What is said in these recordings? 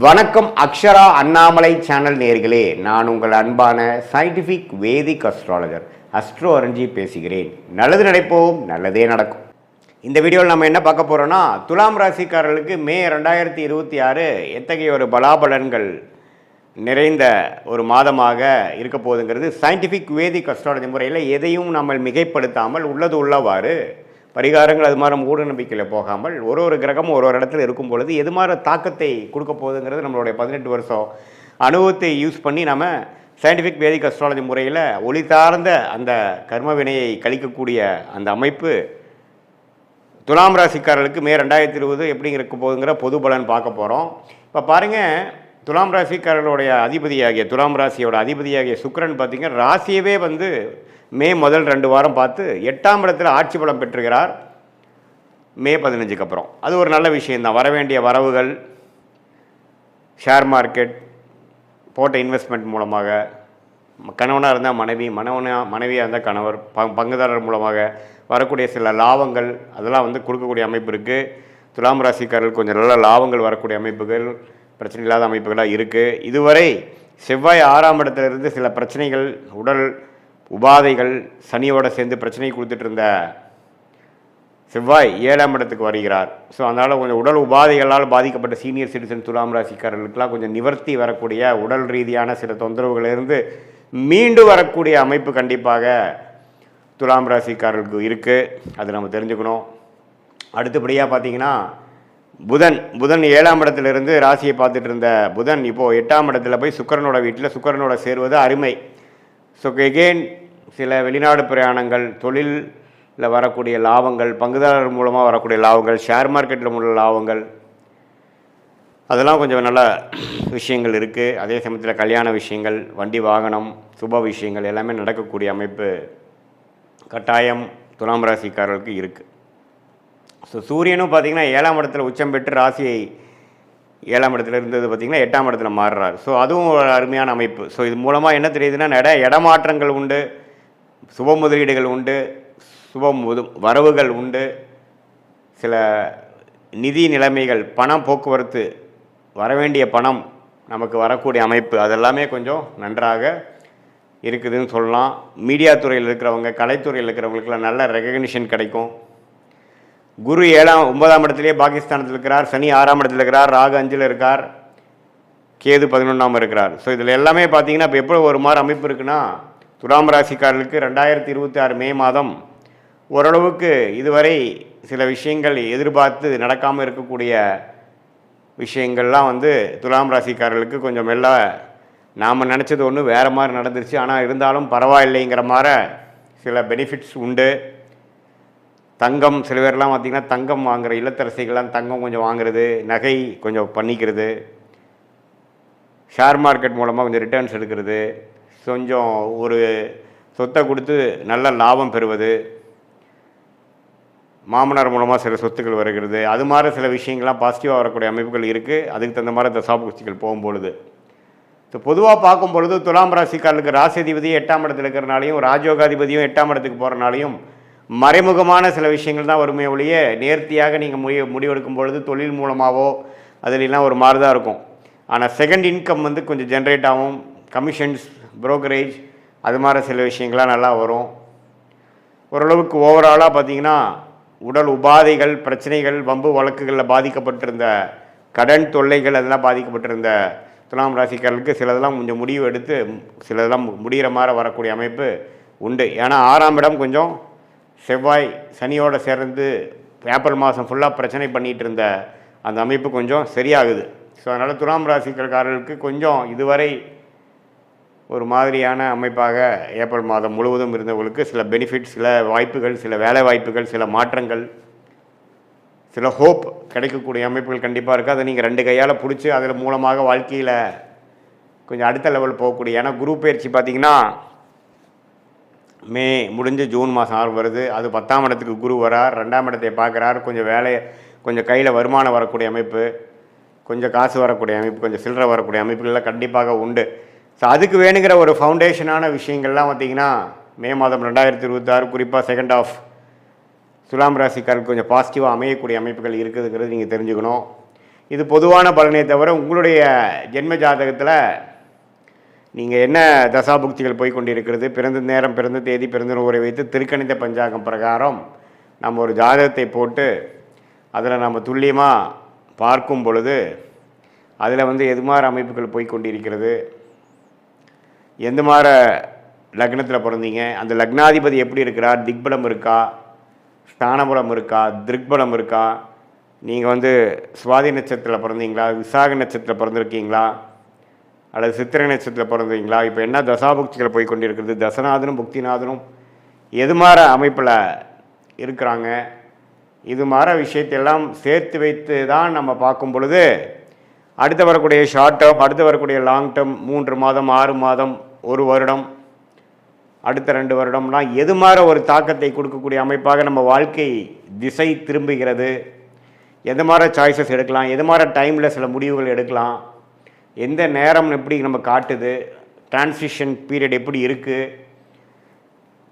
வணக்கம் அக்ஷரா அண்ணாமலை சேனல் நேர்களே, நான் உங்கள் அன்பான சயின்டிஃபிக் வேதிக் அஸ்ட்ராலஜர் அஸ்ட்ரோ அரஞ்சி பேசுகிறேன். நல்லது நினைப்போம், நல்லதே நடக்கும். இந்த வீடியோவில் நம்ம என்ன பார்க்க போகிறோன்னா, துலாம் ராசிக்காரர்களுக்கு மே 2026 எத்தகைய ஒரு பலாபலன்கள் நிறைந்த ஒரு மாதமாக இருக்க போகுதுங்கிறது சயின்டிஃபிக் வேதிக் அஸ்ட்ராலஜி முறையில் எதையும் நம்ம மிகைப்படுத்தாமல் உள்ளது உள்ளவாறு பரிகாரங்கள் அது மாதிரி மூட நம்பிக்கையில் போகாமல் ஒரு கிரகமும் ஒரு இடத்துல இருக்கும் பொழுது எது மாதிரி தாக்கத்தை கொடுக்க போகுதுங்கிறது நம்மளுடைய 18 வருஷம் அனுபவத்தை யூஸ் பண்ணி நம்ம சயின்டிஃபிக் வேதிக் அஸ்ட்ராலஜி முறையில் ஒளி சார்ந்த அந்த கர்ம வினையை கழிக்கக்கூடிய அந்த அமைப்பு துலாம் ராசிக்காரர்களுக்கு மே 2020 எப்படி இருக்க போகுதுங்கிற பொது பலன் பார்க்க போகிறோம். இப்போ பாருங்கள், துலாம் ராசிக்காரர்களுடைய அதிபதியாகிய துலாம் ராசியோட அதிபதியாகிய சுக்கிரன் பார்த்திங்கன்னா ராசியவே மே முதல் 2 வாரம் பார்த்து 8ஆம் இடத்துல ஆட்சி பலம் பெற்றுகிறார். மே 15க்கு அப்புறம் அது ஒரு நல்ல விஷயந்தான். வரவேண்டிய வரவுகள், ஷேர் மார்க்கெட் போட்ட இன்வெஸ்ட்மெண்ட் மூலமாக, கணவனாக இருந்தால் மனைவியாக இருந்தால் கணவர், பங்குதாரர் மூலமாக வரக்கூடிய சில லாபங்கள் அதெல்லாம் கொடுக்கக்கூடிய அமைப்பு இருக்குது. துலாம் ராசிக்காரர்கள் கொஞ்சம் நல்ல லாபங்கள் வரக்கூடிய அமைப்புகள், பிரச்சனை இல்லாத அமைப்புகளாக இருக்குது. இதுவரை செவ்வாய் 6ஆம் இடத்துலேருந்து சில பிரச்சனைகள், உடல் உபாதைகள், சனியோடு சேர்ந்து பிரச்சனை கொடுத்துட்டு இருந்த செவ்வாய் 7ஆம் இடத்துக்கு வருகிறார். ஸோ அதனால் கொஞ்சம் உடல் உபாதைகளால் பாதிக்கப்பட்ட சீனியர் சிட்டிசன் துலாம் ராசிக்காரர்களுக்கெல்லாம் கொஞ்சம் நிவர்த்தி வரக்கூடிய, உடல் ரீதியான சில தொந்தரவுகளிலிருந்து மீண்டு வரக்கூடிய அமைப்பு கண்டிப்பாக துலாம் ராசிக்காரர்களுக்கு இருக்குது. அது நம்ம தெரிஞ்சுக்கணும். அடுத்தபடியாக பார்த்திங்கன்னா புதன் 7ஆம் இடத்துலேருந்து ராசியை பார்த்துட்டு இருந்த புதன் இப்போது 8ஆம் இடத்துல போய் சுக்கிரனோட வீட்டில் சுக்கிரனோட சேருவது அருமை. ஸோ எகெயின் சில வெளிநாடு பிரயாணங்கள், தொழிலில் வரக்கூடிய லாபங்கள், பங்குதாரர் மூலமாக வரக்கூடிய லாபங்கள், ஷேர் மார்க்கெட்டில் உள்ள லாபங்கள், அதெல்லாம் கொஞ்சம் நல்ல விஷயங்கள் இருக்குது. அதே சமயத்தில் கல்யாண விஷயங்கள், வண்டி வாகனம், சுப விஷயங்கள் எல்லாமே நடக்கக்கூடிய அமைப்பு கட்டாயம் துலாம் ராசிக்காரர்களுக்கு இருக்குது. ஸோ சூரியனும் பார்த்திங்கன்னா 7ஆம் இடத்துல உச்சம் பெற்று ராசியை 7ஆம் இடத்துல இருந்தது பார்த்திங்கன்னா 8ஆம் இடத்துல மாறுறார். ஸோ அதுவும் ஒரு அருமையான அமைப்பு. ஸோ இது மூலமாக என்ன தெரியுதுன்னா, இடமாற்றங்கள் உண்டு, சுப முதலீடுகள் உண்டு, வரவுகள் உண்டு, சில நிதி நிலைமைகள், பணம் போக்குவரத்து, வரவேண்டிய பணம் நமக்கு வரக்கூடிய அமைப்பு அதெல்லாமே கொஞ்சம் நன்றாக இருக்குதுன்னு சொல்லலாம். மீடியா துறையில் இருக்கிறவங்க, கலைத்துறையில் இருக்கிறவங்களுக்கெல்லாம் நல்ல ரெகக்னிஷன் கிடைக்கும். குரு 9ஆம் இடத்துலேயே பாகிஸ்தானத்தில் இருக்கிறார், சனி 6ஆம் இடத்துல இருக்கிறார், ராகு 5ல் இருக்கார், கேது 11ஆம் இருக்கிறார். ஸோ இதில் எல்லாமே பார்த்தீங்கன்னா இப்போ எப்படி ஒரு மாதிரி அமைப்பு இருக்குன்னா, துலாம் ராசிக்காரர்களுக்கு 2026 மே மாதம் ஓரளவுக்கு இதுவரை சில விஷயங்கள் எதிர்பார்த்து நடக்காமல் இருக்கக்கூடிய விஷயங்கள்லாம் துலாம் ராசிக்காரர்களுக்கு கொஞ்சம் மெல்ல நாம் நினச்சது ஒன்று வேறு மாதிரி நடந்துருச்சு, ஆனால் இருந்தாலும் பரவாயில்லைங்கிற மாதிரி சில பெனிஃபிட்ஸ் உண்டு. தங்கம், சில பேர்லாம் பார்த்திங்கன்னா தங்கம் வாங்குகிற இல்லத்தரசிகள்லாம் தங்கம் கொஞ்சம் வாங்குறது, நகை கொஞ்சம் பண்ணிக்கிறது, ஷேர் மார்க்கெட் மூலமாக கொஞ்சம் ரிட்டர்ன்ஸ் எடுக்கிறது, கொஞ்சம் ஒரு சொத்தை கொடுத்து நல்ல லாபம் பெறுவது, மாமனார் மூலமாக சில சொத்துக்கள் வருகிறது, அது மாதிரி சில விஷயங்கள்லாம் பாசிட்டிவாக வரக்கூடிய அமைப்புகள் இருக்குது. அதுக்கு தகுந்த மாதிரி தசாபுக்திகள் போகும்பொழுது ஸோ பொதுவாக பார்க்கும் பொழுது துலாம் ராசிக்காரர்களுக்கு ராசிதிபதியும் 8ஆம் இடத்துல இருக்கிறனாலையும், ராஜயோகாதிபதியும் 8ஆம் இடத்துக்கு போகிறனாலையும் மறைமுகமான சில விஷயங்கள் தான் வருமே ஒழிய, நேர்த்தியாக நீங்கள் முடிவெடுக்கும் பொழுது தொழில் மூலமாகவோ அதிலெல்லாம் ஒரு மாதிரி தான் இருக்கும். ஆனால் செகண்ட் இன்கம் கொஞ்சம் ஜென்ரேட் ஆகும். கமிஷன்ஸ், புரோக்கரேஜ், அது மாதிரி சில விஷயங்கள்லாம் நல்லா வரும். ஓரளவுக்கு ஓவராலாக பார்த்திங்கன்னா உடல் உபாதைகள், பிரச்சனைகள், வம்பு வழக்குகளில் பாதிக்கப்பட்டிருந்த கடன் தொல்லைகள், அதெல்லாம் பாதிக்கப்பட்டிருந்த துலாம் ராசிக்காரர்களுக்கு சிலதெல்லாம் கொஞ்சம் முடிவு எடுத்து சிலதெல்லாம் முடிகிற மாதிரி வரக்கூடிய அமைப்பு உண்டு. ஏன்னா 6ஆம் இடம் கொஞ்சம் செவ்வாய் சனியோடு சேர்ந்து ஏப்ரல் மாதம் ஃபுல்லாக பிரச்சனை பண்ணிகிட்டு இருந்த அந்த அமைப்பு கொஞ்சம் சரியாகுது. ஸோ அதனால் துலாம் ராசிக்காரர்களுக்கு கொஞ்சம் இதுவரை ஒரு மாதிரியான அமைப்பாக ஏப்ரல் மாதம் முழுவதும் இருந்தவங்களுக்கு சில பெனிஃபிட்ஸ், சில வாய்ப்புகள், சில வேலை வாய்ப்புகள், சில மாற்றங்கள், சில ஹோப் கிடைக்கக்கூடிய அமைப்புகள் கண்டிப்பாக இருக்குது. அதை நீங்கள் 2 கையால் பிடிச்சி அதில் மூலமாக வாழ்க்கையில் கொஞ்சம் அடுத்த லெவல் போகக்கூடிய, ஏன்னா குரு பயிற்சி பார்த்திங்கன்னா மே முடிஞ்சு ஜூன் மாதம் வருது. அது 10ஆம் இடத்துக்கு குரு வரார், 2ஆம் இடத்தை பார்க்குறார். கொஞ்சம் கையில் வருமானம் வரக்கூடிய அமைப்பு, கொஞ்சம் காசு வரக்கூடிய அமைப்பு, கொஞ்சம் சில்லறை வரக்கூடிய அமைப்புகள்லாம் கண்டிப்பாக உண்டு. ஸோ அதுக்கு வேணுங்கிற ஒரு ஃபவுண்டேஷனான விஷயங்கள்லாம் பார்த்திங்கன்னா மே மாதம் 2026 குறிப்பாக செகண்ட் ஆஃப் துலாம் ராசிக்காரருக்கு கொஞ்சம் பாசிட்டிவாக அமையக்கூடிய அமைப்புகள் இருக்குதுங்கிறது நீங்கள் தெரிஞ்சுக்கணும். இது பொதுவான பலனே தவிர உங்களுடைய ஜென்ம ஜாதகத்தில் நீங்கள் என்ன தசாபுக்திகள் போய்கொண்டிருக்கிறது, பிறந்த நேரம், பிறந்த தேதி, பிறந்த ஊரை வைத்து திருக்கணித பஞ்சாங்கம் பிரகாரம் நம்ம ஒரு ஜாதகத்தை போட்டு அதில் நம்ம துல்லியமாக பார்க்கும் பொழுது அதில் எது மாதிரி அமைப்புகள் போய்கொண்டிருக்கிறது, எந்த மாதிரி லக்னத்தில் பிறந்தீங்க, அந்த லக்னாதிபதி எப்படி இருக்கிறார், திக்பலம் இருக்கா, ஸ்தானபலம் இருக்கா, திருக்பலம் இருக்கா, நீங்கள் சுவாதி நட்சத்திரத்தில் பிறந்தீங்களா, விசாக நட்சத்திரத்தில் பிறந்திருக்கீங்களா, அல்லது சித்திரை நட்சத்திரத்தில் பிறந்தீங்களா, இப்போ என்ன தசாபுக்திகள் போய் கொண்டிருக்கிறது, தசநாதனும் புக்திநாதனும் எது மாதிரி அமைப்பில் இருக்கிறாங்க, இது மாதிரி விஷயத்தையெல்லாம் சேர்த்து வைத்து தான் நம்ம பார்க்கும் பொழுது அடுத்து வரக்கூடிய ஷார்ட் டேர்ம், அடுத்து வரக்கூடிய லாங் டேர்ம், 3 மாதம், 6 மாதம், 1 வருடம், அடுத்த 2 வருடம்லாம் எது மாதிரி ஒரு தாக்கத்தை கொடுக்கக்கூடிய அமைப்பாக நம்ம வாழ்க்கை திசை திரும்புகிறது, எந்த மாதிரி சாய்ஸஸ் எடுக்கலாம், எது மாதிரி டைமில் சில முடிவுகள் எடுக்கலாம், எந்த நேரம் எப்படி நம்ம காட்டுது, டிரான்சிஷன் பீரியட் எப்படி இருக்குது,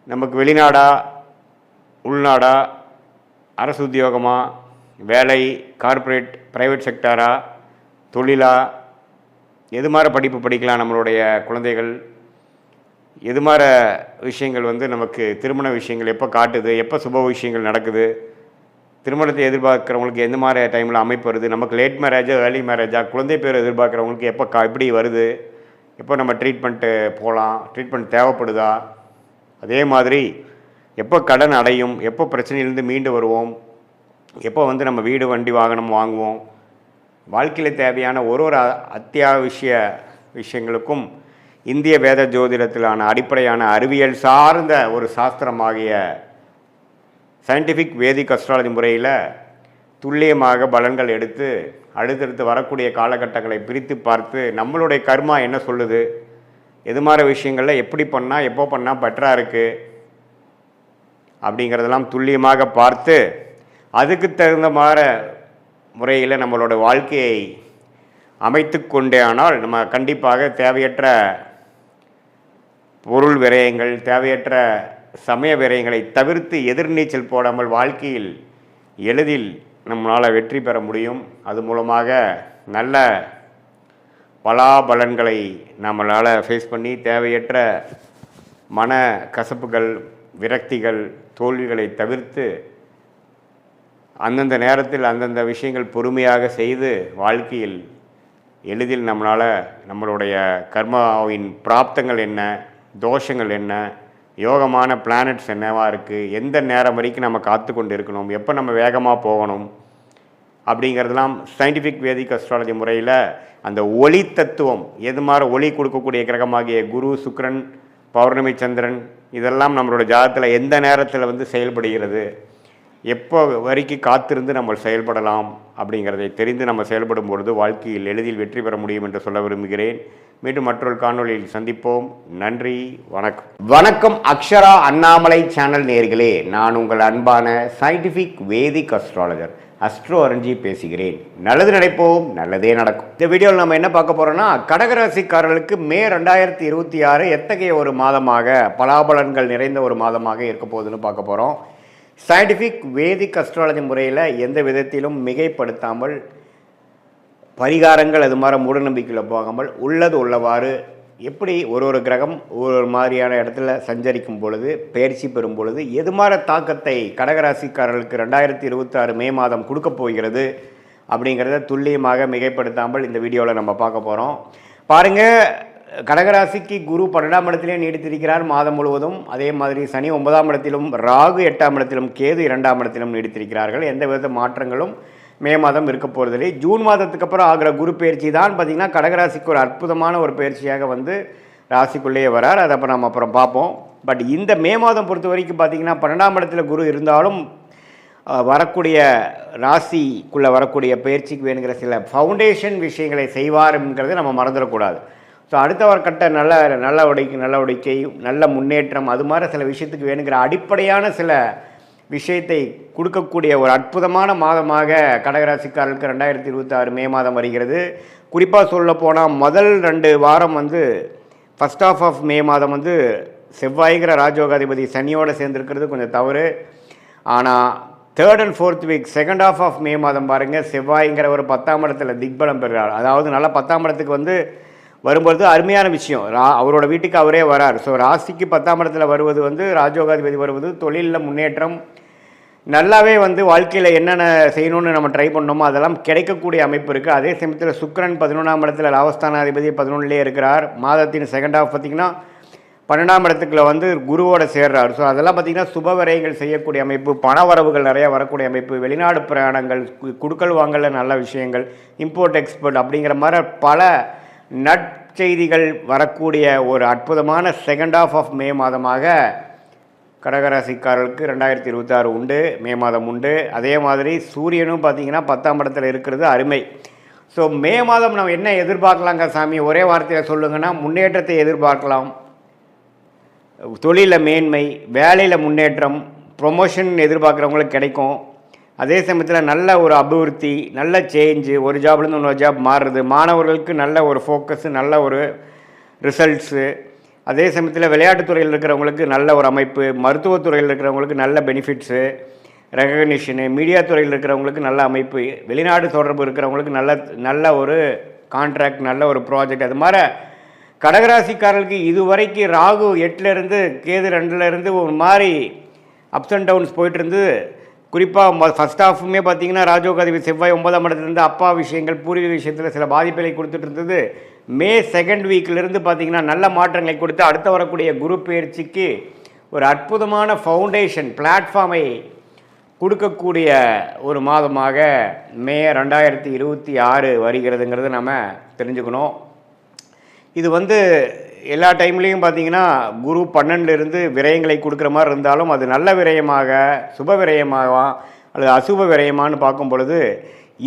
நமக்கு வெளிநாடா உள்நாடா, அரசு உத்தியோகமா, வேலை, கார்ப்பரேட், ப்ரைவேட் செக்டாரா, தொழிலா, எது மாதிரி படிப்பு படிக்கலாம் நம்மளுடைய குழந்தைகள், எது மாதிரி விஷயங்கள் நமக்கு திருமண விஷயங்கள் எப்போ காட்டுது, எப்போ சுப விஷயங்கள் நடக்குது, திருமணத்தை எதிர்பார்க்குறவங்களுக்கு எந்த மாதிரி டைமில் அமைப்பு வருது, நமக்கு லேட் மேரேஜா ஏர்லி மேரேஜா, குழந்தை பேர் எதிர்பார்க்குறவங்களுக்கு எப்போ எப்படி வருது, எப்போ நம்ம ட்ரீட்மெண்ட்டு போகலாம், ட்ரீட்மெண்ட் தேவைப்படுதா, அதே மாதிரி எப்போ கடன் அடையும், எப்போ பிரச்சனையிலேருந்து மீண்டு வருவோம், எப்போ நம்ம வீடு வண்டி வாகனம் வாங்குவோம், வாழ்க்கையில் தேவையான ஒரு அத்தியாவசிய விஷயங்களுக்கும் இந்திய வேத ஜோதிடத்திலான அடிப்படையான அறிவியல் சார்ந்த ஒரு சாஸ்திரமாகிய சயின்டிஃபிக் வேதிக் அஸ்ட்ராலஜி முறையில் துல்லியமாக பலன்கள் எடுத்து அடுத்தடுத்து வரக்கூடிய காலகட்டங்களை பிரித்து பார்த்து நம்மளுடைய கர்மா என்ன சொல்லுது, எது மாதிரி விஷயங்களில் எப்படி பண்ணால் எப்போ பண்ணால் பெட்டராக இருக்குது அப்படிங்கிறதெல்லாம் துல்லியமாக பார்த்து அதுக்கு தகுந்த மாதிரி முறையில் நம்மளோட வாழ்க்கையை அமைத்து கொண்டே ஆனால் நம்ம கண்டிப்பாக தேவையற்ற பொருள் விரயங்கள், தேவையற்ற சமய விரயங்களை தவிர்த்து எதிர்நீச்சல் போடாமல் வாழ்க்கையில் எளிதில் நம்மளால் வெற்றி பெற முடியும். அது மூலமாக நல்ல பலாபலன்களை நம்மளால் ஃபேஸ் பண்ணி தேவையற்ற மன கசப்புகள், விரக்திகள், தோல்விகளை தவிர்த்து அந்தந்த நேரத்தில் அந்தந்த விஷயங்கள் பொறுமையாக செய்து வாழ்க்கையில் எளிதில் நம்மளால் நம்மளுடைய கர்மாவின் பிராப்தங்கள் என்ன, தோஷங்கள் என்ன, யோகமான பிளானட்ஸ் என்னவாக இருக்குது, எந்த நேரம் வரைக்கும் நம்ம காத்து கொண்டு இருக்கணும், எப்போ நம்ம வேகமாக போகணும் அப்படிங்கிறதெல்லாம் சயின்டிஃபிக் வேதிக் அஸ்ட்ராலஜி முறையில் அந்த ஒளி தத்துவம், எது மாதிரி ஒளி கொடுக்கக்கூடிய கிரகமாகிய குரு, சுக்கிரன், பௌர்ணமி, சந்திரன், இதெல்லாம் நம்மளோட ஜாதகத்தில் எந்த நேரத்தில் செயல்படுகிறது, எப்போ வரைக்கும் காத்திருந்து நம்ம செயல்படலாம் அப்படிங்கிறதை தெரிந்து நம்ம செயல்படும் பொழுது வாழ்க்கையில் எளிதில் வெற்றி பெற முடியும் என்று சொல்ல விரும்புகிறேன். மீண்டும் மற்றொரு காணொளியில் சந்திப்போம். நன்றி, வணக்கம். வணக்கம் அக்ஷரா அண்ணாமலை சேனல் நேயர்களே, நான் உங்கள் அன்பான சயின்டிஃபிக் வேதிக் அஸ்ட்ராலஜர் அஸ்ட்ரோ அரஞ்சி பேசுகிறேன். நல்லது நினைப்போம், நல்லதே நடக்கும். இந்த வீடியோவில் நம்ம என்ன பார்க்க போகிறோம்னா, கடகராசிக்காரர்களுக்கு மே 2026 எத்தகைய ஒரு மாதமாக, பலாபலன்கள் நிறைந்த ஒரு மாதமாக இருக்க போகுதுன்னு பார்க்க போகிறோம். சயின்டிஃபிக் வேதிக் அஸ்ட்ராலஜி முறையில் எந்த விதத்திலும் மிகைப்படுத்தாமல், பரிகாரங்கள் அது மாதிரி மூடநம்பிக்கையில் போகாமல் உள்ளது உள்ளவாறு எப்படி ஒரு கிரகம் ஒரு மாதிரியான இடத்துல சஞ்சரிக்கும் பொழுது, பயிற்சி பெறும் பொழுது எது மாதிரி தாக்கத்தை கடகராசிக்காரர்களுக்கு 2026 மே மாதம் கொடுக்க போகிறது அப்படிங்கிறத துல்லியமாக மிகைப்படுத்தாமல் இந்த வீடியோவில் நம்ம பார்க்க போகிறோம். பாருங்கள், கடகராசிக்கு குரு 12ஆம் இடத்திலே நீடித்திருக்கிறார் மாதம் முழுவதும். அதே மாதிரி சனி 9ஆம் இடத்திலும், ராகு 8ஆம் இடத்திலும், கேது 2ஆம் இடத்திலும் நீடித்திருக்கிறார்கள். எந்த வித மாற்றங்களும் மே மாதம் இருக்க போகிறதில்லை. ஜூன் மாதத்துக்கு அப்புறம் ஆகிற குரு பயிற்சி தான் பார்த்திங்கன்னா கடகராசிக்கு ஒரு அற்புதமான ஒரு பயிற்சியாக ராசிக்குள்ளேயே வரார். அதை நம்ம அப்புறம் பார்ப்போம். பட் இந்த மே மாதம் பொறுத்த வரைக்கும் பார்த்திங்கன்னா 12ஆம் இடத்துல குரு இருந்தாலும் வரக்கூடிய ராசிக்குள்ளே வரக்கூடிய பயிற்சிக்கு வேணுங்கிற சில ஃபவுண்டேஷன் விஷயங்களை செய்வாருங்கிறத நம்ம மறந்துடக்கூடாது. ஸோ அடுத்த ஒரு கட்ட நடவடிக்கை, நல்ல முன்னேற்றம், அது மாதிரி சில விஷயத்துக்கு வேணுங்கிற அடிப்படையான சில விஷயத்தை கொடுக்கக்கூடிய ஒரு அற்புதமான மாதமாக கடகராசிக்காரர்களுக்கு 2026 மே மாதம் வருகிறது. குறிப்பாக சொல்ல போனால் முதல் 2 வாரம் ஃபஸ்ட் ஆஃப் ஆஃப் மே மாதம் செவ்வாய்கிற ராஜயோகாதிபதி சனியோடு சேர்ந்துருக்கிறது கொஞ்சம் தவறு. ஆனால் third and fourth week second of of May மாதம் பாருங்கள், செவ்வாய்ங்கிற ஒரு 10ஆம் இடத்துல திக்பலம் பெறுகிறார். அதாவது நல்லா 10ஆம் இடத்துக்கு வந்து வரும்பொழுது அருமையான விஷயம். அவரோட வீட்டுக்கு அவரே வரார். ஸோ ராசிக்கு 10ஆம் இடத்துல வருவது வந்து ராஜயோகாதிபதி வருவது தொழிலில் முன்னேற்றம், நல்லாவே வந்து வாழ்க்கையில் என்னென்ன செய்யணும்னு நம்ம ட்ரை பண்ணோமோ அதெல்லாம் கிடைக்கக்கூடிய அமைப்பு இருக்குது. அதே சமயத்தில் சுக்கிரன் 11ஆம் இடத்துல லாபஸ்தானாதிபதி 11லே இருக்கிறார். மாதத்தின் செகண்ட் ஆஃப் பார்த்திங்கன்னா 12ஆம் இடத்துக்குள்ள வந்து குருவோட சேர்றார். ஸோ அதெல்லாம் பார்த்திங்கன்னா சுப விரயங்கள் செய்யக்கூடிய அமைப்பு, பண வரவுகள் நிறையா வரக்கூடிய அமைப்பு, வெளிநாடு பிரயாணங்கள், குடுக்கல் வாங்கல நல்ல விஷயங்கள், இம்போர்ட் எக்ஸ்போர்ட் அப்படிங்கிற மாதிரி பல நற்செய்திகள் வரக்கூடிய ஒரு அற்புதமான செகண்ட் ஆஃப் ஆஃப் மே மாதமாக கடகராசிக்காரர்களுக்கு 2026 உண்டு, மே மாதம் உண்டு. அதே மாதிரி சூரியனும் பார்த்திங்கன்னா 10ஆம் இடத்துல இருக்கிறது அருமை. ஸோ மே மாதம் நம்ம என்ன எதிர்பார்க்கலாங்க சாமி, ஒரே வார்த்தையில் சொல்லுங்கன்னா முன்னேற்றத்தை எதிர்பார்க்கலாம். தொழிலில் மேன்மை, வேலையில் முன்னேற்றம், ப்ரொமோஷன் எதிர்பார்க்குறவங்களுக்கு கிடைக்கும். அதே சமயத்தில் நல்ல ஒரு அபிவிருத்தி, நல்ல சேஞ்சு, ஒரு ஜாப்லேருந்து இன்னொரு ஜாப் மாறுறது, மாணவர்களுக்கு நல்ல ஒரு ஃபோக்கஸு, நல்ல ஒரு ரிசல்ட்ஸு. அதே சமயத்தில் விளையாட்டுத்துறையில் இருக்கிறவங்களுக்கு நல்ல ஒரு அமைப்பு, மருத்துவத்துறையில் இருக்கிறவங்களுக்கு நல்ல பெனிஃபிட்ஸு, ரெகக்னிஷனு, மீடியா துறையில் இருக்கிறவங்களுக்கு நல்ல அமைப்பு, வெளிநாடு தொடர்பு இருக்கிறவங்களுக்கு நல்ல ஒரு கான்ட்ராக்ட், நல்ல ஒரு ப்ராஜெக்ட். அது மாதிரி கடகராசிக்காரர்களுக்கு இதுவரைக்கும் ராகு 8லேருந்து கேது 2லேருந்து ஒரு மாதிரி அப்ஸ் அண்ட் டவுன்ஸ் போயிட்டு இருந்து, குறிப்பாக ஃபஸ்ட் ஹாஃபுமே பார்த்திங்கன்னா ராஜயோகாதிபதி செவ்வாய் 9ஆம் இடத்துலேருந்து அப்பா விஷயங்கள், பூர்வீக விஷயத்தில் சில பாதிப்புகளை கொடுத்துட்டு இருந்தது. மே செகண்ட் வீக்கிலிருந்து பார்த்திங்கன்னா நல்ல மாற்றங்களை கொடுத்து அடுத்த வரக்கூடிய குரு பயிற்சிக்கு ஒரு அற்புதமான ஃபவுண்டேஷன் பிளாட்ஃபார்மை கொடுக்கக்கூடிய ஒரு மாதமாக மே 2026 வருகிறதுங்கிறது நம்ம தெரிஞ்சுக்கணும். இது வந்து எல்லா டைம்லேயும் பார்த்திங்கன்னா குரு 12லேருந்து விரயங்களை கொடுக்குற மாதிரி இருந்தாலும் அது நல்ல விரயமாக, சுப விரயமாக அல்லது அசுப விரயமானு பார்க்கும் பொழுது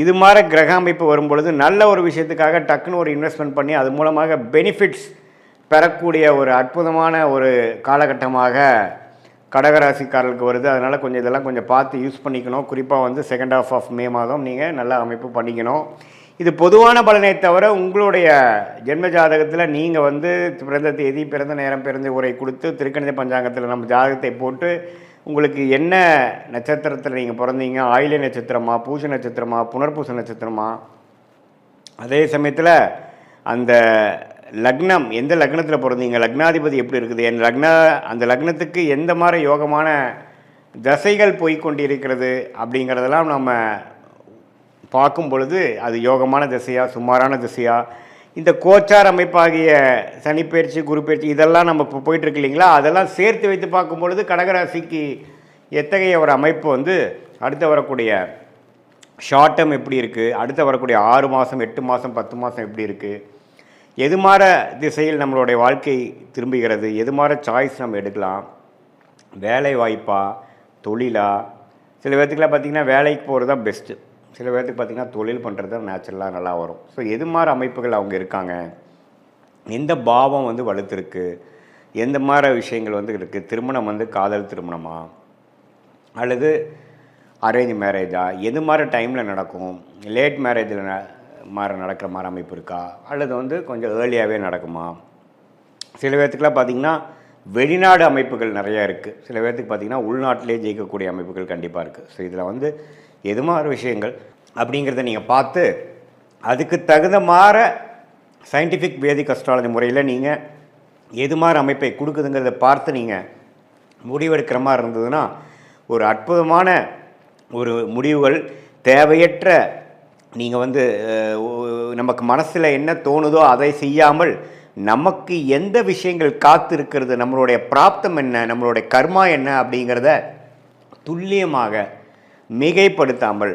இது மாதிரி கிரக அமைப்பு வரும் பொழுது நல்ல ஒரு விஷயத்துக்காக டக்குன்னு ஒரு இன்வெஸ்ட்மெண்ட் பண்ணி அது மூலமாக பெனிஃபிட்ஸ் பெறக்கூடிய ஒரு அற்புதமான ஒரு காலகட்டமாக கடகராசிக்காரர்களுக்கு வருது. அதனால் கொஞ்சம் இதெல்லாம் கொஞ்சம் பார்த்து யூஸ் பண்ணிக்கணும். குறிப்பாக வந்து செகண்ட் ஆஃப் ஆஃப் மே மாதம் நீங்கள் நல்ல அமைப்பு பண்ணிக்கணும். இது பொதுவான பலனை தவிர உங்களுடைய ஜென்ம ஜாதகத்தில் நீங்கள் வந்து பிறந்த தேதி, பிறந்த நேரம், பிறந்த உரை கொடுத்து திருக்கணித பஞ்சாங்கத்தில் நம்ம ஜாதகத்தை போட்டு உங்களுக்கு என்ன நட்சத்திரத்தில் நீங்கள் பிறந்தீங்க, ஆயில்ய நட்சத்திரமா, பூச நட்சத்திரமா, புனர்பூச நட்சத்திரமா, அதே சமயத்தில் அந்த லக்னம் எந்த லக்னத்தில் பிறந்தீங்க, லக்னாதிபதி எப்படி இருக்குது, அந்த லக்னத்துக்கு எந்த மாதிரி யோகமான தசைகள் போய்கொண்டிருக்கிறது அப்படிங்கிறதெல்லாம் நம்ம பார்க்கும் பொழுது அது யோகமான திசையா, சுமாரான திசையா, இந்த கோச்சார் அமைப்பாகிய சனிப்பயிற்சி, குரு பயிற்சி இதெல்லாம் நம்ம இப்போ போயிட்டுருக்கு இல்லைங்களா, அதெல்லாம் சேர்த்து வைத்து பார்க்கும் பொழுது கடகராசிக்கு எத்தகைய ஒரு அமைப்பு வந்து அடுத்து வரக்கூடிய ஷார்ட் டேர்ம் எப்படி இருக்குது, அடுத்து வரக்கூடிய 6 மாதம், 8 மாதம், 10 மாதம் எப்படி இருக்குது, எது மாதிரி திசையில் நம்மளுடைய வாழ்க்கை திரும்புகிறது, எது மாதிரி சாய்ஸ் நம்ம எடுக்கலாம், வேலை வாய்ப்பா, தொழிலா, சில பேர்த்துக்கெலாம் பார்த்திங்கன்னா வேலைக்கு போகிறது தான் பெஸ்ட்டு, சில பேர்த்துக்கு பார்த்திங்கன்னா தொழில் பண்ணுறது தான் நேச்சுரலாக நல்லா வரும். ஸோ எது மாதிரி அமைப்புகள் அவங்க இருக்காங்க, எந்த பாவம் வந்து வலுத்திருக்கு, எந்த மாதிரி விஷயங்கள் வந்து இருக்குது, திருமணம் வந்து காதல் திருமணமா அல்லது அரேஞ்ச் மேரேஜா, எது மாதிரி டைமில் நடக்கும், லேட் மேரேஜில் மாதிரி நடக்கிற மாதிரி அமைப்பு இருக்கா, அல்லது வந்து கொஞ்சம் ஏர்லியாகவே நடக்குமா. சில பேர்த்துக்கெலாம் பார்த்திங்கன்னா வெளிநாடு அமைப்புகள் நிறையா இருக்குது, சில பேர்த்துக்கு பார்த்திங்கன்னா உள்நாட்டிலே ஜெயிக்கக்கூடிய அமைப்புகள் கண்டிப்பாக இருக்குது. ஸோ இதில் வந்து எது மாதிரி விஷயங்கள் அப்படிங்கிறத நீங்கள் பார்த்து அதுக்கு தகுந்த மாதிரி சயின்டிஃபிக் வேதிக் அஸ்ட்ராலஜி முறையில் நீங்கள் எது மாதிரி அமைப்பை கொடுக்குதுங்கிறத பார்த்து நீங்கள் முடிவெடுக்கிற மாதிரி இருந்ததுன்னா ஒரு அற்புதமான ஒரு முடிவுகள், தேவையற்ற நீங்கள் வந்து நமக்கு மனசில் என்ன தோணுதோ அதை செய்யாமல் நமக்கு எந்த விஷயங்கள் காத்து இருக்கிறது, நம்மளுடைய பிராப்தம் என்ன, நம்மளுடைய கர்மா என்ன அப்படிங்கிறத துல்லியமாக மிகைப்படுத்தாமல்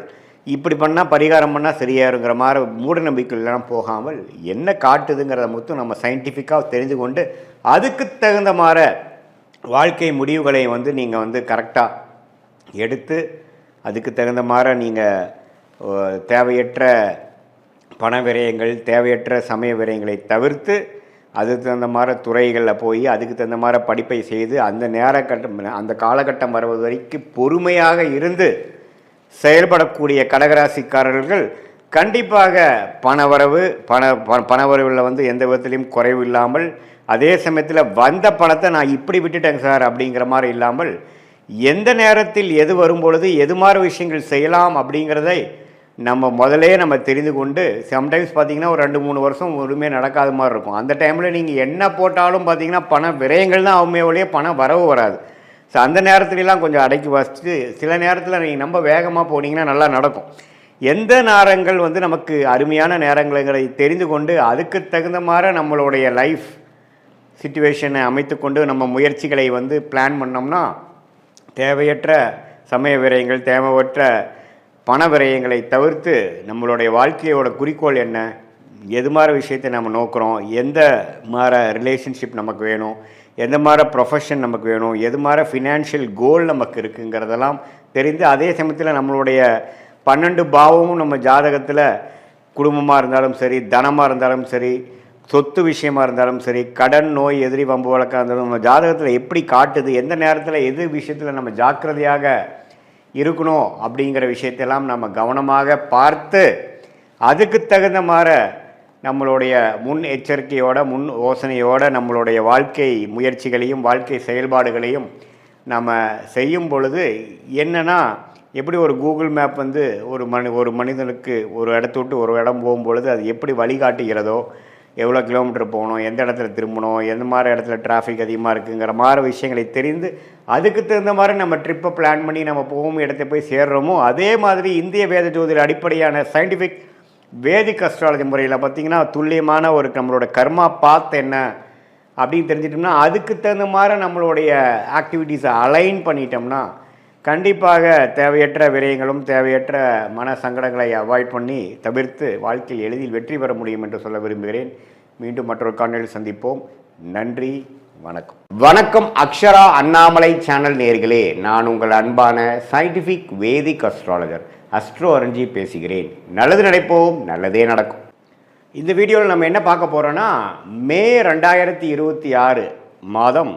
இப்படி பண்ணால் பரிகாரம் பண்ணால் சரியாருங்கிற மாதிரி மூட நம்பிக்கைலாம் போகாமல் என்ன காட்டுதுங்கிறத மட்டும் நம்ம சயின்டிஃபிக்காக தெரிந்து கொண்டு அதுக்கு தகுந்த மாதிரி வாழ்க்கை முடிவுகளை வந்து நீங்கள் வந்து கரெக்டாக எடுத்து அதுக்கு தகுந்த மாதிரி நீங்கள் தேவையற்ற பண விரயங்கள், தேவையற்ற சமய விரயங்களை தவிர்த்து அதுக்கு தகுந்த மாதிரி துறைகளில் போய் அதுக்கு தகுந்த மாதிரி படிப்பை செய்து அந்த காலகட்டம் வருவது வரைக்கும் பொறுமையாக இருந்து செயல்படக்கூடிய கடகராசிக்காரர்கள் கண்டிப்பாக பணவரவில் வந்து எந்த விதத்திலையும் குறைவு இல்லாமல், அதே சமயத்தில் வந்த பணத்தை நான் இப்படி விட்டுட்டேங்க சார் அப்படிங்கிற மாதிரி இல்லாமல் எந்த நேரத்தில் எது வரும்பொழுது எது மாதிரி விஷயங்கள் செய்யலாம் அப்படிங்கிறதை நம்ம தெரிந்து கொண்டு, சம்டைம்ஸ் பார்த்திங்கன்னா ஒரு 2-3 வருஷம் ஒருமே நடக்காத மாதிரி இருக்கும். அந்த டைமில் நீங்கள் என்ன போட்டாலும் பார்த்திங்கன்னா பண விரயங்கள் தான் ஆகுமே ஒழிய பணம் வரவு வராது. ஸோ அந்த நேரத்துலலாம் கொஞ்சம் அடக்கி வச்சுட்டு சில நேரத்தில் நீங்கள் ரொம்ப வேகமாக போனீங்கன்னா நல்லா நடக்கும். எந்த நேரங்கள் நமக்கு அருமையான நேரங்கள்ங்கிறதை தெரிந்து கொண்டு அதுக்கு தகுந்த மாதிரி நம்மளுடைய லைஃப் சிச்சுவேஷனை அமைத்து கொண்டு நம்ம முயற்சிகளை பிளான் பண்ணோம்னா தேவையற்ற சமய விரயங்கள், தேவையற்ற பண விரயங்களை தவிர்த்து நம்மளுடைய வாழ்க்கையோட குறிக்கோள் என்ன, எது மாதிரி விஷயத்தை நம்ம நோக்கிறோம், எந்த மாதிரி ரிலேஷன்ஷிப் நமக்கு வேணும், எந்த மாதிரி ப்ரொஃபஷன் நமக்கு வேணும், எது மாதிரி ஃபினான்ஷியல் கோல் நமக்கு இருக்குங்கிறதெல்லாம் தெரிந்து அதே சமயத்தில் நம்மளுடைய 12 பாவமும் நம்ம ஜாதகத்தில் குடும்பமாக இருந்தாலும் சரி, தனமாக இருந்தாலும் சரி, சொத்து விஷயமாக இருந்தாலும் சரி, கடன், நோய், எதிரி, வம்பு வழக்காக இருந்தாலும் நம்ம ஜாதகத்தில் எப்படி காட்டுது, எந்த நேரத்தில் எது விஷயத்தில் நம்ம ஜாக்கிரதையாக இருக்கணும் அப்படிங்கிற விஷயத்தெல்லாம் நம்ம கவனமாக பார்த்து அதுக்கு தகுந்த மாதிரி நம்மளுடைய முன் எச்சரிக்கையோட முன் யோசனையோட நம்மளுடைய வாழ்க்கை முயற்சிகளையும் வாழ்க்கை செயல்பாடுகளையும் நம்ம செய்யும் பொழுது என்னென்னா, எப்படி ஒரு கூகுள் மேப் ஒரு மனிதனுக்கு ஒரு இடத்த விட்டு ஒரு இடம் போகும்பொழுது அது எப்படி வழிகாட்டுகிறதோ, எவ்வளோ கிலோமீட்டர் போகணும், எந்த இடத்துல திரும்பணும், எந்த மாதிரி இடத்துல டிராஃபிக் அதிகமாக இருக்குங்கிற மாதிரி விஷயங்களை தெரிந்து அதுக்கு தகுந்த மாதிரி நம்ம ட்ரிப்பை பிளான் பண்ணி நம்ம போகும் இடத்த போய் சேர்றோமோ, அதே மாதிரி இந்திய வேத ஜோதிட அடிப்படையான சயின்டிஃபிக் வேதிக் அஸ்ட்ராலஜி முறையில் பார்த்திங்கன்னா துல்லியமான ஒரு நம்மளோட கர்மா பாத் என்ன அப்படின்னு தெரிஞ்சிட்டோம்னா அதுக்கு தகுந்த மாதிரி நம்மளுடைய ஆக்டிவிட்டீஸை அலைன் பண்ணிட்டோம்னா கண்டிப்பாக தேவையற்ற விரயங்களும் தேவையற்ற மன சங்கடங்களை அவாய்ட் பண்ணி தவிர்த்து வாழ்க்கையில் எளிதில் வெற்றி பெற முடியும் என்று சொல்ல விரும்புகிறேன். மீண்டும் மற்றொரு காணொளியில் சந்திப்போம். நன்றி, வணக்கம். வணக்கம் அக்ஷரா அண்ணாமலை சேனல் நேயர்களே, நான் உங்கள் அன்பான சயின்டிஃபிக் வேதிக் அஸ்ட்ராலஜர் அஸ்ட்ரோ அரஞ்சி பேசுகிறேன். நல்லது நினைப்போம், நல்லதே நடக்கும். இந்த வீடியோவில் நம்ம என்ன பார்க்க போகிறோன்னா, மே 2026 மாதம்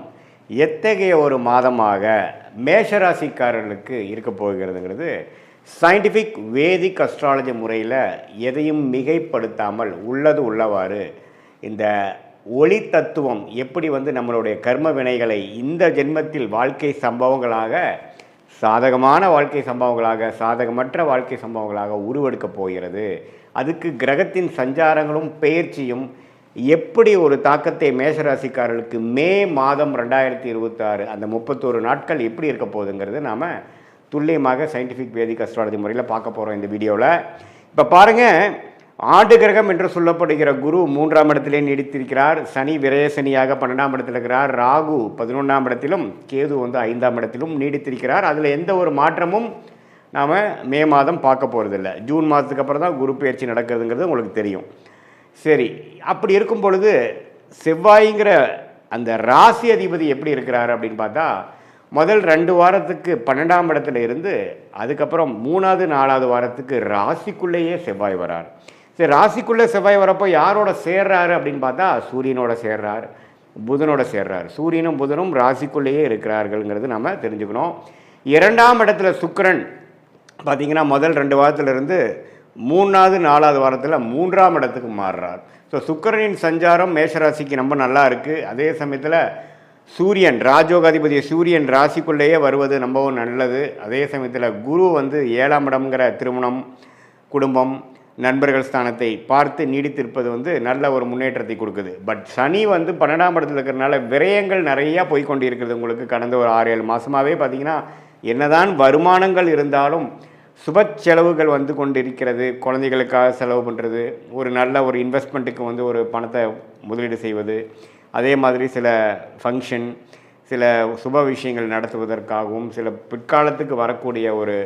எத்தகைய ஒரு மாதமாக மேஷராசிக்காரர்களுக்கு இருக்க போகிறதுங்கிறது சயின்டிஃபிக் வேதிக் அஸ்ட்ராலஜி முறையில் எதையும் மிகைப்படுத்தாமல் உள்ளது உள்ளவாறு இந்த ஒளி தத்துவம் எப்படி நம்மளுடைய கர்ம வினைகளை இந்த ஜென்மத்தில் வாழ்க்கை சம்பவங்களாக சாதகமான வாழ்க்கை சம்பவங்களாக சாதகமற்ற வாழ்க்கை சம்பவங்களாக உருவெடுக்கப் போகிறது, அதுக்கு கிரகத்தின் சஞ்சாரங்களும் பெயர்ச்சியும் எப்படி ஒரு தாக்கத்தை மேஷராசிக்காரர்களுக்கு மே மாதம் 2026 அந்த 31 நாட்கள் எப்படி இருக்க போகுதுங்கிறது நாம் துல்லியமாக சயின்டிஃபிக் வேதிக் அஸ்ட்ராலஜி முறையில் பார்க்க போகிறோம் இந்த வீடியோவில். இப்போ பாருங்கள், ஆண்டு கிரகம் என்று சொல்லப்படுகிற குரு 3ஆம் இடத்திலே நீடித்திருக்கிறார். சனி விரயசனியாக 12ஆம் இடத்தில் இருக்கிறார். ராகு 11ஆம் இடத்திலும், கேது 5ஆம் இடத்திலும் நீடித்திருக்கிறார். அதில் எந்த ஒரு மாற்றமும் நாம் மே மாதம் பார்க்க போகிறதில்ல. ஜூன் மாதத்துக்கு அப்புறம் தான் குரு பயிற்சி நடக்கிறதுங்கிறது உங்களுக்கு தெரியும். சரி, அப்படி இருக்கும் பொழுது செவ்வாய்ங்கிற அந்த ராசி அதிபதி எப்படி இருக்கிறார் அப்படின்னு பார்த்தா, முதல் 2 வாரத்துக்கு 12ஆம் இடத்துல இருந்து அதுக்கப்புறம் 3வது 4வது வாரத்துக்கு ராசிக்குள்ளேயே செவ்வாய் வரார். சரி, ராசிக்குள்ளே செவ்வாய் வரப்போ யாரோட சேர்றாரு அப்படின்னு பார்த்தா சூரியனோட சேர்றார், புதனோட சேர்றார். சூரியனும் புதனும் ராசிக்குள்ளேயே இருக்கிறார்கள்ங்கிறது நம்ம தெரிஞ்சுக்கணும். 2ஆம் இடத்துல சுக்கிரன் பார்த்திங்கன்னா முதல் 2 வாரத்திலிருந்து 3வது 4வது வாரத்தில் 3ஆம் இடத்துக்கு மாறுறார். ஸோ சுக்கிரனின் சஞ்சாரம் மேஷராசிக்கு ரொம்ப நல்லா இருக்குது. அதே சமயத்தில் சூரியன் ராஜோகாதிபதி சூரியன் ராசிக்குள்ளேயே வருவது ரொம்பவும் நல்லது. அதே சமயத்தில் குரு 7ஆம் இடம்ங்கிற திருமணம், குடும்பம், நண்பர்கள் ஸ்தானத்தை பார்த்து நீடித்திருப்பது நல்ல ஒரு முன்னேற்றத்தை கொடுக்குது. பட் சனி 12ஆம் இடத்துல இருக்கிறதுனால விரயங்கள் நிறையா போய்கொண்டு இருக்கிறது. உங்களுக்கு கடந்த ஒரு 6-7 மாதமாகவே பார்த்திங்கன்னா என்னதான் வருமானங்கள் இருந்தாலும் சுப செலவுகள் கொண்டு இருக்கிறது. குழந்தைகளுக்காக செலவு பண்ணுறது, ஒரு நல்ல ஒரு இன்வெஸ்ட்மெண்ட்டுக்கு ஒரு பணத்தை முதலீடு செய்வது, அதே மாதிரி சில ஃபங்க்ஷன், சில சுப விஷயங்கள் நடத்துவதற்காகவும் சில பிற்காலத்துக்கு வரக்கூடிய ஒரு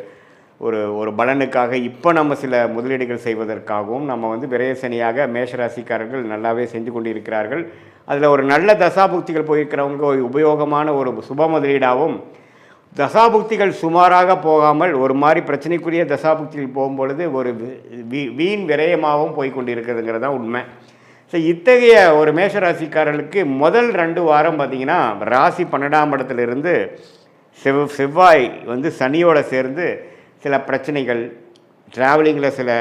ஒரு ஒரு பலனுக்காக இப்போ நம்ம சில முதலீடுகள் செய்வதற்காகவும் நம்ம விரயசனியாக மேஷராசிக்காரர்கள் நல்லாவே செஞ்சு கொண்டு இருக்கிறார்கள். அதில் ஒரு நல்ல தசாபுக்திகள் போயிருக்கிறவங்க உபயோகமான ஒரு சுப முதலீடாகவும், தசாபுக்திகள் சுமாராக போகாமல் ஒரு மாதிரி பிரச்சனைக்குரிய தசாபுக்திகள் போகும்பொழுது ஒரு வீண் விரயமாகவும் போய்கொண்டு இருக்கிறதுங்கிறது தான் உண்மை. ஸோ இத்தகைய ஒரு மேஷராசிக்காரர்களுக்கு முதல் 2 வாரம் பார்த்திங்கன்னா ராசி 12ஆம் இடத்துலேருந்து செவ்வாய் சனியோடு சேர்ந்து சில பிரச்சனைகள், ட்ராவலிங்கில் சில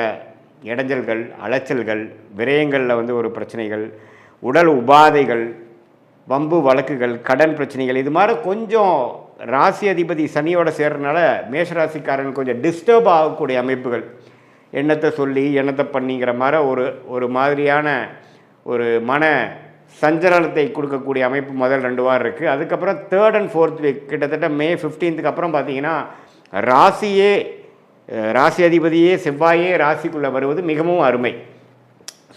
இடைஞ்சல்கள், அலைச்சல்கள், விரயங்களில் ஒரு பிரச்சனைகள், உடல் உபாதைகள், வம்பு வழக்குகள், கடன் பிரச்சனைகள், இது மாதிரி கொஞ்சம் ராசி அதிபதி சனியோட சேர்றதுனால மேஷராசிக்காரன் கொஞ்சம் டிஸ்டர்ப் ஆகக்கூடிய அமைப்புகள், எண்ணத்தை சொல்லி எண்ணத்தை பண்ணிங்கிற மாதிரி ஒரு மாதிரியான ஒரு மன சஞ்சலனத்தை கொடுக்கக்கூடிய அமைப்பு முதல் 2 வாரம் இருக்குது. அதுக்கப்புறம் 3rd and 4th வீக் கிட்டத்தட்ட மே 15க்கு அப்புறம் பார்த்தீங்கன்னா ராசி அதிபதியே செவ்வாயே ராசிக்குள்ளே வருவது மிகவும் அருமை.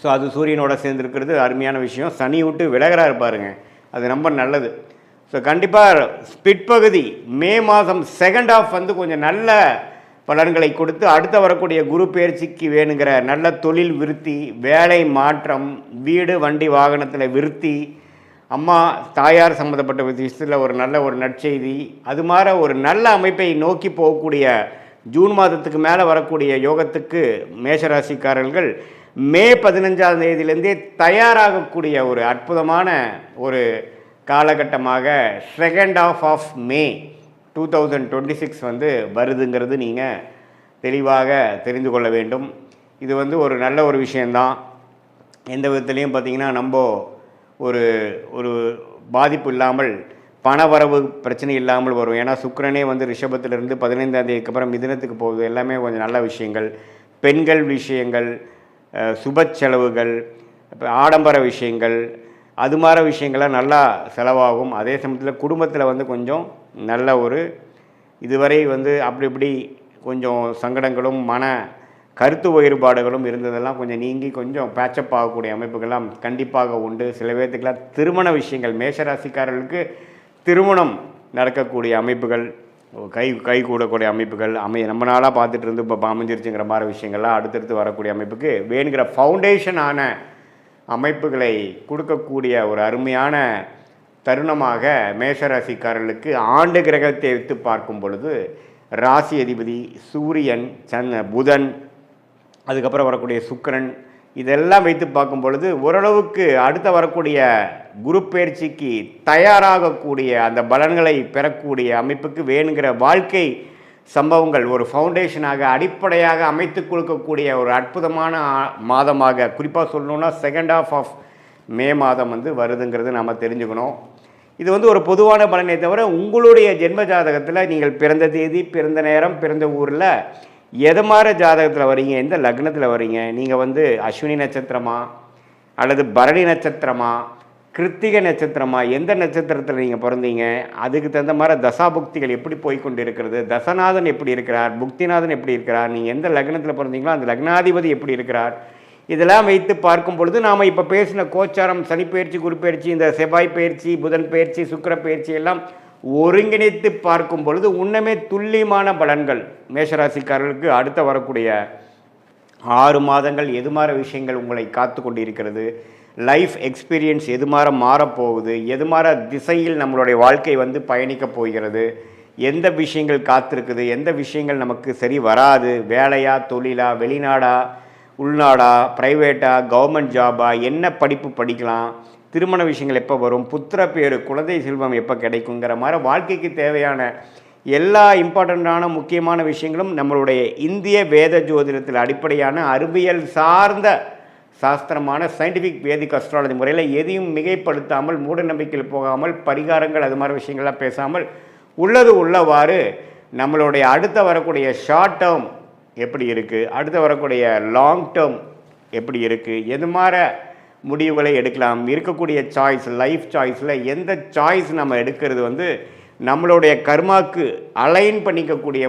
ஸோ அது சூரியனோட சேர்ந்துருக்கிறது அருமையான விஷயம். சனி விட்டு விலகிறாரு பாருங்க, அது ரொம்ப நல்லது. ஸோ கண்டிப்பாக பிற்பகுதி மே மாதம் 2nd half வந்து கொஞ்சம் நல்ல பலன்களை கொடுத்து அடுத்த வரக்கூடிய குரு பயிற்சிக்கு வேணுங்கிற நல்ல தொழில் விருத்தி, வேலை மாற்றம், வீடு வண்டி வாகனத்தில் விருத்தி, அம்மா தாயார் சம்மந்தப்பட்ட விஷயத்தில் ஒரு நல்ல ஒரு நற்செய்தி, அது மாதிரி ஒரு நல்ல அமைப்பை நோக்கி போகக்கூடிய ஜூன் மாதத்துக்கு மேலே வரக்கூடிய யோகத்துக்கு மேஷராசிக்காரர்கள் மே 15ஆம் தேதியிலேருந்தே தயாராகக்கூடிய ஒரு அற்புதமான ஒரு காலகட்டமாக 2nd half of மே 2026 வந்து வருதுங்கிறது நீங்கள் தெளிவாக தெரிந்து கொள்ள வேண்டும். இது வந்து ஒரு நல்ல ஒரு விஷயந்தான். எந்த விதத்துலேயும் பார்த்திங்கன்னா நம்ம ஒரு பாதிப்பு இல்லாமல் பணவரவு பிரச்சனை இல்லாமல் வரும். ஏன்னா சுக்கிரனே வந்து ரிஷபத்திலிருந்து 15ஆம் தேதிக்கு அப்புறம் மிதுனத்துக்கு போகுது. எல்லாமே கொஞ்சம் நல்ல விஷயங்கள். பெண்கள் விஷயங்கள், சுப செலவுகள், ஆடம்பர விஷயங்கள், அது மாதிரி விஷயங்கள்லாம் நல்லா செலவாகும். அதே சமயத்தில் குடும்பத்தில் வந்து கொஞ்சம் நல்ல ஒரு இதுவரை வந்து அப்படி இப்படி கொஞ்சம் சங்கடங்களும் மன கருத்து வேறுபாடுகளும் இருந்ததெல்லாம் கொஞ்சம் நீங்கி கொஞ்சம் பேச்சப் ஆகக்கூடிய அமைப்புகள்லாம் கண்டிப்பாக உண்டு. சில பேர்த்துக்கெல்லாம் திருமண விஷயங்கள், மேஷராசிக்காரர்களுக்கு திருமணம் நடக்கக்கூடிய அமைப்புகள், கை கூடக்கூடிய அமைப்புகள் நம்ம நாளாக பார்த்துட்டு இருந்து இப்போ அமைஞ்சிருச்சுங்கிற மாதிரி விஷயங்கள்லாம் அடுத்தடுத்து வரக்கூடிய அமைப்புக்கு வேணுங்கிற ஃபவுண்டேஷனான அமைப்புகளை கொடுக்கக்கூடிய ஒரு அருமையான தருணமாக மேஷராசிக்காரர்களுக்கு ஆண்டு கிரகத்தை வைத்து பார்க்கும் பொழுது ராசி அதிபதி சூரியன், புதன், அதுக்கப்புறம் வரக்கூடிய சுக்கிரன், இதெல்லாம் வைத்து பார்க்கும் பொழுது ஓரளவுக்கு அடுத்த வரக்கூடிய குரு பயிற்சிக்கு தயாராகக்கூடிய அந்த பலன்களை பெறக்கூடிய அமைப்புக்கு வேணுங்கிற வாழ்க்கை சம்பவங்கள் ஒரு ஃபவுண்டேஷனாக அடிப்படையாக அமைத்து கொடுக்கக்கூடிய ஒரு அற்புதமான மாதமாக, குறிப்பாக சொல்லணுன்னா 2nd half of மே மாதம் வந்து வருதுங்கிறது நம்ம தெரிஞ்சுக்கணும். இது வந்து ஒரு பொதுவான பலனை தவிர உங்களுடைய ஜென்ம ஜாதகத்தில் நீங்கள் பிறந்த தேதி, பிறந்த நேரம், பிறந்த ஊரில் எது மாதிரி ஜாதகத்தில் வரீங்க, எந்த லக்னத்தில் வரீங்க, நீங்கள் வந்து அஸ்வினி நட்சத்திரமா அல்லது பரணி நட்சத்திரமா, கிருத்திகை நட்சத்திரமா, எந்த நட்சத்திரத்தில் நீங்கள் பிறந்தீங்க, அதுக்கு தகுந்த மாதிரி தசாபுக்திகள் எப்படி போய்கொண்டு இருக்கிறது, தசநாதன் எப்படி இருக்கிறார், புக்திநாதன் எப்படி இருக்கிறார், நீங்கள் எந்த லக்னத்தில் பிறந்தீங்களோ அந்த லக்னாதிபதி எப்படி இருக்கிறார், இதெல்லாம் வைத்து பார்க்கும் பொழுது நாம் இப்போ பேசின கோச்சாரம், சனிப்பயிற்சி, குரு பயிற்சி, இந்த செவ்வாய் பயிற்சி, புதன் பயிற்சி, சுக்கிர பயிற்சி எல்லாம் ஒருங்கிணைத்து பார்க்கும் பொழுது உன்னமே துல்லியமான பலன்கள் மேஷராசிக்காரர்களுக்கு அடுத்த வரக்கூடிய 6 மாதங்கள் எது மாதிரி விஷயங்கள் உங்களை காத்து கொண்டு இருக்கிறது, லைஃப் எக்ஸ்பீரியன்ஸ் எது மாதிரி மாறப்போகுது, எது மாதிரி திசையில் நம்மளுடைய வாழ்க்கை வந்து பயணிக்கப் போகிறது, எந்த விஷயங்கள் காத்திருக்குது, எந்த விஷயங்கள் நமக்கு சரி வராது, வேலையா, தொழிலா, வெளிநாடா, உள்நாடா, ப்ரைவேட்டா, கவர்மெண்ட் ஜாபா, என்ன படிப்பு படிக்கலாம், திருமண விஷயங்கள் எப்போ வரும், புத்திர பேரு, குழந்தை செல்வம் எப்போ கிடைக்குங்கிற மாதிரி வாழ்க்கைக்கு தேவையான எல்லா இம்பார்ட்டண்ட்டான முக்கியமான விஷயங்களும் நம்மளுடைய இந்திய வேத ஜோதிடத்தில் அடிப்படையான அறிவியல் சார்ந்த சாஸ்திரமான சயின்டிஃபிக் வேதிக் அஸ்ட்ராலஜி முறையில் எதையும் மிகைப்படுத்தாமல், மூட நம்பிக்கையில் போகாமல், பரிகாரங்கள் அது மாதிரி விஷயங்கள்லாம் பேசாமல் உள்ளது உள்ளவாறு நம்மளுடைய அடுத்த வரக்கூடிய ஷார்ட் டேர்ம் எப்படி இருக்குது, அடுத்து வரக்கூடிய லாங் டேர்ம் எப்படி இருக்குது, எது மாதிரி முடிவுகளை எடுக்கலாம், இருக்கக்கூடிய சாய்ஸ், லைஃப் சாய்ஸில் எந்த சாய்ஸ் நம்ம எடுக்கிறது வந்து நம்மளுடைய கர்மாக்கு அலைன் பண்ணிக்கக்கூடிய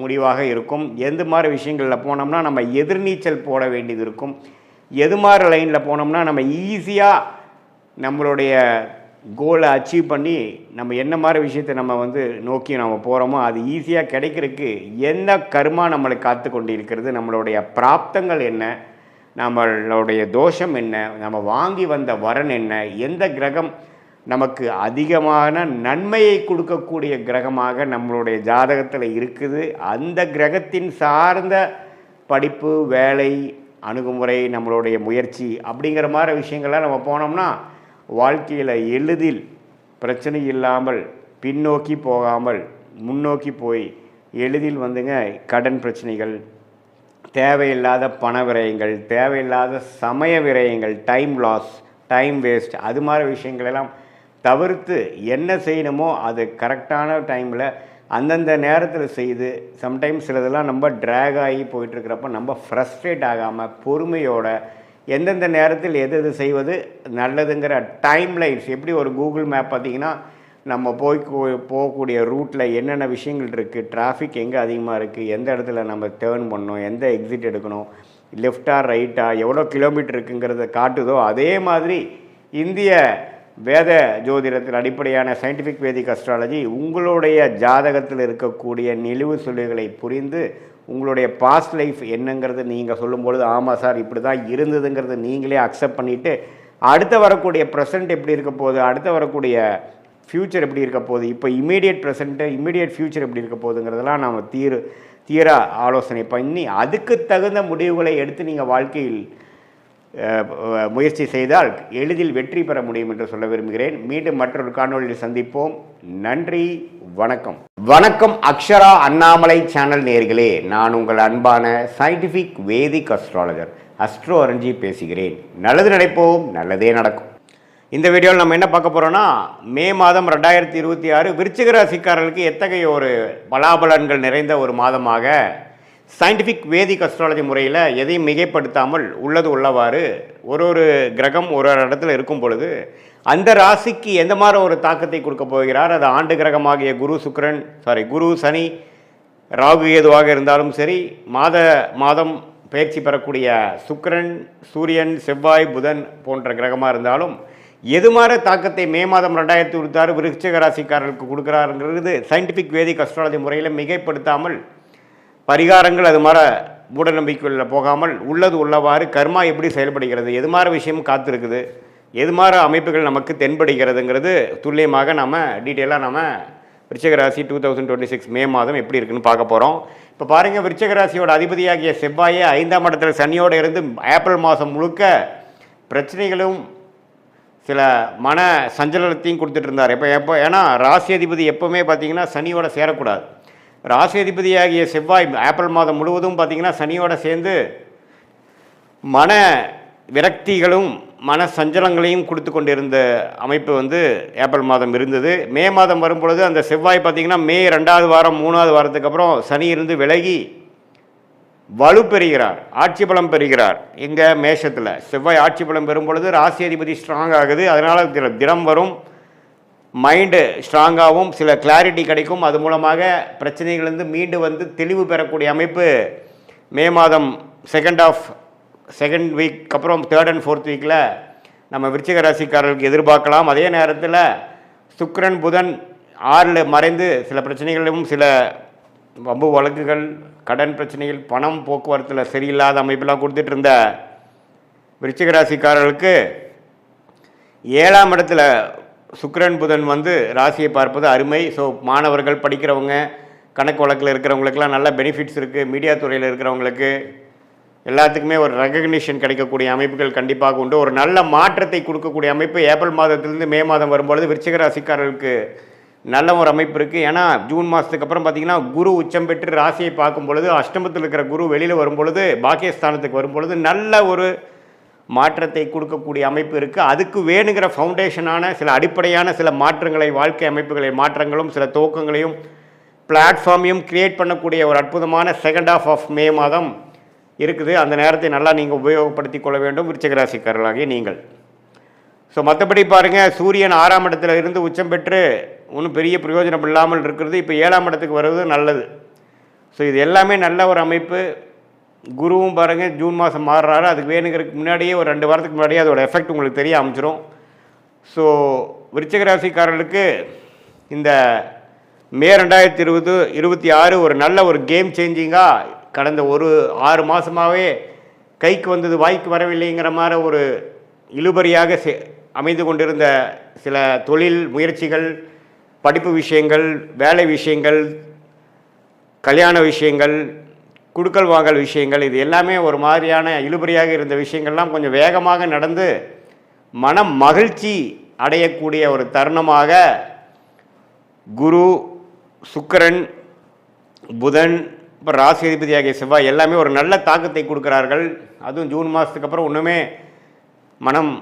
முடிவாக இருக்கும். எந்த மாதிரி விஷயங்களில் போனோம்னா நம்ம எதிர்நீச்சல் போட வேண்டியது இருக்கும், எது மாதிரி லைனில் போனோம்னா நம்ம ஈஸியாக நம்மளுடைய கோலை அச்சீவ் பண்ணி நம்ம என்ன மாதிரி விஷயத்தை நம்ம வந்து நோக்கி நம்ம போகிறோமோ அது ஈஸியாக கிடைக்கிறதுக்கு என்ன கர்மா நம்மளை காத்து கொண்டு இருக்கிறது, நம்மளுடைய பிராப்தங்கள் என்ன, நம்மளுடைய தோஷம் என்ன, நம்ம வாங்கி வந்த வரன் என்ன, எந்த கிரகம் நமக்கு அதிகமான நன்மையை கொடுக்கக்கூடிய கிரகமாக நம்மளுடைய ஜாதகத்தில் இருக்குது, அந்த கிரகத்தின் சார்ந்த படிப்பு, வேலை, அணுகுமுறை, நம்மளுடைய முயற்சி அப்படிங்கிற மாதிரி விஷயங்கள்லாம் நம்ம போனோம்னா வாழ்க்கையில் எளிதில் பிரச்சனை இல்லாமல் பின்னோக்கி போகாமல் முன்னோக்கி போய் எளிதில் வந்துங்க கடன் பிரச்சனைகள், தேவையில்லாத பண விரயங்கள், தேவையில்லாத சமய விரயங்கள், டைம் லாஸ், டைம் வேஸ்ட், அது மாதிரி விஷயங்களெல்லாம் தவிர்த்து என்ன செய்யணுமோ அது கரெக்டான டைமில் அந்தந்த நேரத்தில் செய்து, சம்டைம்ஸ் சிலதெல்லாம் நம்ம ட்ராக் ஆகி போயிட்டுருக்கிறப்ப நம்ம ஃப்ரஸ்ட்ரேட் ஆகாமல் பொறுமையோட எந்தெந்த நேரத்தில் எது எது செய்வது நல்லதுங்கிற டைம் லைன்ஸ், எப்படி ஒரு கூகுள் மேப் பார்த்திங்கன்னா நம்ம போகக்கூடிய ரூட்டில் என்னென்ன விஷயங்கள் இருக்குது, டிராஃபிக் எங்கே அதிகமாக இருக்குது, எந்த இடத்துல நம்ம டேர்ன் பண்ணணும், எந்த எக்ஸிட் எடுக்கணும், லெஃப்டா ரைட்டா, எவ்வளோ கிலோமீட்டர் இருக்குங்கிறத காட்டுதோ அதே மாதிரி இந்திய வேத ஜோதிடத்தில் அடிப்படையான சயின்டிஃபிக் வேதிக் அஸ்ட்ராலஜி உங்களுடைய ஜாதகத்தில் இருக்கக்கூடிய நிலுவு சொல்லுகளை புரிந்து உங்களுடைய பாஸ்ட் லைஃப் என்னங்கிறது நீங்கள் சொல்லும்பொழுது ஆமாம் சார் இப்படி தான் இருந்ததுங்கிறது நீங்களே அக்செப்ட் பண்ணிவிட்டு அடுத்த வரக்கூடிய ப்ரெசண்ட் எப்படி இருக்க போகுது, அடுத்த வரக்கூடிய ஃப்யூச்சர் எப்படி இருக்க போகுது, இப்போ இமீடியட் ப்ரெசண்ட்டு இமீடியட் ஃப்யூச்சர் எப்படி இருக்க போகுதுங்கிறதெல்லாம் நாம் தீர ஆலோசனை பண்ணி அதுக்கு தகுந்த முடிவுகளை எடுத்து நீங்கள் வாழ்க்கையில் முயற்சி செய்தால் எளிதில் வெற்றி பெற முடியும் என்று சொல்ல விரும்புகிறேன். மீண்டும் மற்றொரு காணொலியில் சந்திப்போம். நன்றி, வணக்கம். வணக்கம் அக்ஷரா அண்ணாமலை சேனல் நேயர்களே, நான் உங்கள் அன்பான சயின்டிஃபிக் வேதிக் அஸ்ட்ராலஜர் அஸ்ட்ரோ அரஞ்சி பேசுகிறேன். நல்லது நினைப்போம், நல்லதே நடக்கும். இந்த வீடியோவில் நம்ம என்ன பார்க்க போகிறோன்னா, மே மாதம் 2026 விருச்சிக ராசிக்காரர்களுக்கு எத்தகைய ஒரு பலாபலன்கள் நிறைந்த ஒரு மாதமாக சயின்டிஃபிக் வேதிக் அஸ்ட்ராலஜி முறையில் எதையும் மிகைப்படுத்தாமல் உள்ளது உள்ளவாறு ஒரு கிரகம் ஒரு இடத்துல இருக்கும் பொழுது அந்த ராசிக்கு எந்த மாதிரி ஒரு தாக்கத்தை கொடுக்க போகிறார், அது ஆண்டு கிரகமாகிய குரு சனி ராகு ஏதுவாக இருந்தாலும் சரி, மாதம் பயிற்சி பெறக்கூடிய சுக்கிரன் சூரியன் செவ்வாய் புதன் போன்ற கிரகமாக இருந்தாலும் எது மாதிரி தாக்கத்தை மே மாதம் 2026 விருச்சிக ராசிக்காரர்களுக்கு கொடுக்குறாருங்கிறது சயின்டிஃபிக் வேதிக் அஸ்ட்ராலஜி முறையில் மிகைப்படுத்தாமல் பரிகாரங்கள் அது மாதிரி மூட நம்பிக்கைகளில் போகாமல் உள்ளது உள்ளவாறு கர்மா எப்படி செயல்படுகிறது, எது மாதிரி விஷயம் காத்திருக்குது, எது மாதிரி அமைப்புகள் நமக்கு தென்படுகிறதுங்கிறது துல்லியமாக நம்ம டீட்டெயிலாக நம்ம விருச்சிக ராசி 2026 மே மாதம் எப்படி இருக்குன்னு பார்க்க போகிறோம். இப்போ பாருங்கள், விருச்சிக ராசியோட அதிபதியாகிய செவ்வாயை 5ஆம் இடத்துல சனியோடு இருந்து ஏப்ரல் மாதம் முழுக்க பிரச்சனைகளும் சில மன சஞ்சலத்தையும் கொடுத்துட்டு இருந்தார். ஏன்னா ராசி அதிபதி எப்போவுமே பார்த்திங்கன்னா சனியோட சேரக்கூடாது. ராசி அதிபதியாகிய செவ்வாய் ஏப்ரல் மாதம் முழுவதும் பார்த்திங்கன்னா சனியோட சேர்ந்து மன விரக்திகளும் மன சஞ்சலங்களையும் கொடுத்து கொண்டிருந்த அமைப்பு ஏப்ரல் மாதம் இருந்தது. மே மாதம் வரும்பொழுது அந்த செவ்வாய் பார்த்திங்கன்னா மே 2வது வாரம் 3வது வாரத்துக்கு அப்புறம் சனி இருந்து விலகி வலு பெறுகிறார், ஆட்சி பலம் பெறுகிறார். இங்கே மேஷத்தில் செவ்வாய் ஆட்சி பலம் பெறும் பொழுது ராசி அதிபதி ஸ்ட்ராங் ஆகுது. அதனால் தினம் வரும், மைண்டு ஸ்ட்ராங்காகவும் சில கிளாரிட்டி கிடைக்கும். அது மூலமாக பிரச்சனைகளிலிருந்து மீண்டு தெளிவு பெறக்கூடிய அமைப்பு மே மாதம் செகண்ட் வீக் அப்புறம் 3rd and 4th வீக்கில் நம்ம விருச்சிக ராசிக்காரர்களுக்கு எதிர்பார்க்கலாம். அதே நேரத்தில் சுக்கிரன் புதன் 6ல் மறைந்து சில பிரச்சனைகளும் சில வம்பு வழக்குகள் கடன் பிரச்சனைகள் பணம் போக்குவரத்தில் சரியில்லாத அமைப்பெல்லாம் கொடுத்துட்டு இருந்த விருச்சிக ராசிக்காரர்களுக்கு 7ஆம் இடத்துல சுக்கிரன் புதன் ராசியை பார்ப்பது அருமை. ஸோ மாணவர்கள் படிக்கிறவங்க கணக்கு வழக்கில் இருக்கிறவங்களுக்கெல்லாம் நல்ல பெனிஃபிட்ஸ் இருக்குது. மீடியா துறையில் இருக்கிறவங்களுக்கு எல்லாத்துக்குமே ஒரு ரெகக்னிஷன் கிடைக்கக்கூடிய அமைப்புகள் கண்டிப்பாக உண்டு. ஒரு நல்ல மாற்றத்தை கொடுக்கக்கூடிய அமைப்பு ஏப்ரல் மாதத்திலிருந்து மே மாதம் வரும்பொழுது விருச்சிக ராசிக்காரர்களுக்கு நல்ல ஒரு அமைப்பு இருக்குது. ஏன்னா ஜூன் மாதத்துக்கு அப்புறம் பார்த்திங்கன்னா குரு உச்சம் பெற்று ராசியை பார்க்கும் பொழுது அஷ்டமத்தில் இருக்கிற குரு வெளியில் வரும்பொழுது பாக்கியஸ்தானத்துக்கு வரும்பொழுது நல்ல ஒரு மாற்றத்தை கொடுக்கக்கூடிய அமைப்பு இருக்குது. அதுக்கு வேணுங்கிற ஃபவுண்டேஷனான சில அடிப்படையான சில மாற்றங்களை, வாழ்க்கை அமைப்புகளை மாற்றங்களும் சில துவக்கங்களையும் பிளாட்ஃபார்மையும் கிரியேட் பண்ணக்கூடிய ஒரு அற்புதமான செகண்ட் ஹாஃப் ஆஃப் மே மாதம் இருக்குது. அந்த நேரத்தை நல்லா நீங்கள் உபயோகப்படுத்தி கொள்ள வேண்டும் விருச்சிக ராசிக்காரர்களாகிய நீங்கள். ஸோ மற்றபடி பாருங்கள், சூரியன் 6ஆம் இடத்துல இருந்து உச்சம் பெற்று ஒன்றும் பெரிய பிரயோஜனம் இல்லாமல் இருக்கிறது. இப்போ 7ஆம் இடத்துக்கு வருவது நல்லது. ஸோ இது எல்லாமே நல்ல ஒரு அமைப்பு. குருவும் பாருங்கள் ஜூன் மாதம் மாறுறாரு. அதுக்கு வேணுங்கிறதுக்கு முன்னாடியே ஒரு 2 வாரத்துக்கு முன்னாடியே அதோட எஃபெக்ட் உங்களுக்கு தெரிய ஆரம்பிச்சிடும். ஸோ விருச்சிக ராசிக்காரர்களுக்கு இந்த மே 2026 ஒரு நல்ல ஒரு கேம் சேஞ்சிங்காக கடந்த ஒரு 6 மாதமாகவே கைக்கு வந்தது வாய்க்கு வரவில்லைங்கிற மாதிரி ஒரு இழுபறியாக அமைந்து கொண்டிருந்த சில தொழில் முயற்சிகள், படிப்பு விஷயங்கள், வேலை விஷயங்கள், கல்யாண விஷயங்கள், குடுக்கல் வாங்கல் விஷயங்கள், இது எல்லாமே ஒரு மாதிரியான இழுபறியாக இருந்த விஷயங்கள்லாம் கொஞ்சம் வேகமாக நடந்து மனம் மகிழ்ச்சி அடையக்கூடிய ஒரு தருணமாக குரு சுக்கிரன் புதன் இப்போ ராசி அதிபதியாகிய செவ்வாய் எல்லாமே ஒரு நல்ல தாக்கத்தை கொடுக்குறார்கள். அதுவும் ஜூன் மாதத்துக்கு அப்புறம் ஒன்றுமே மனம்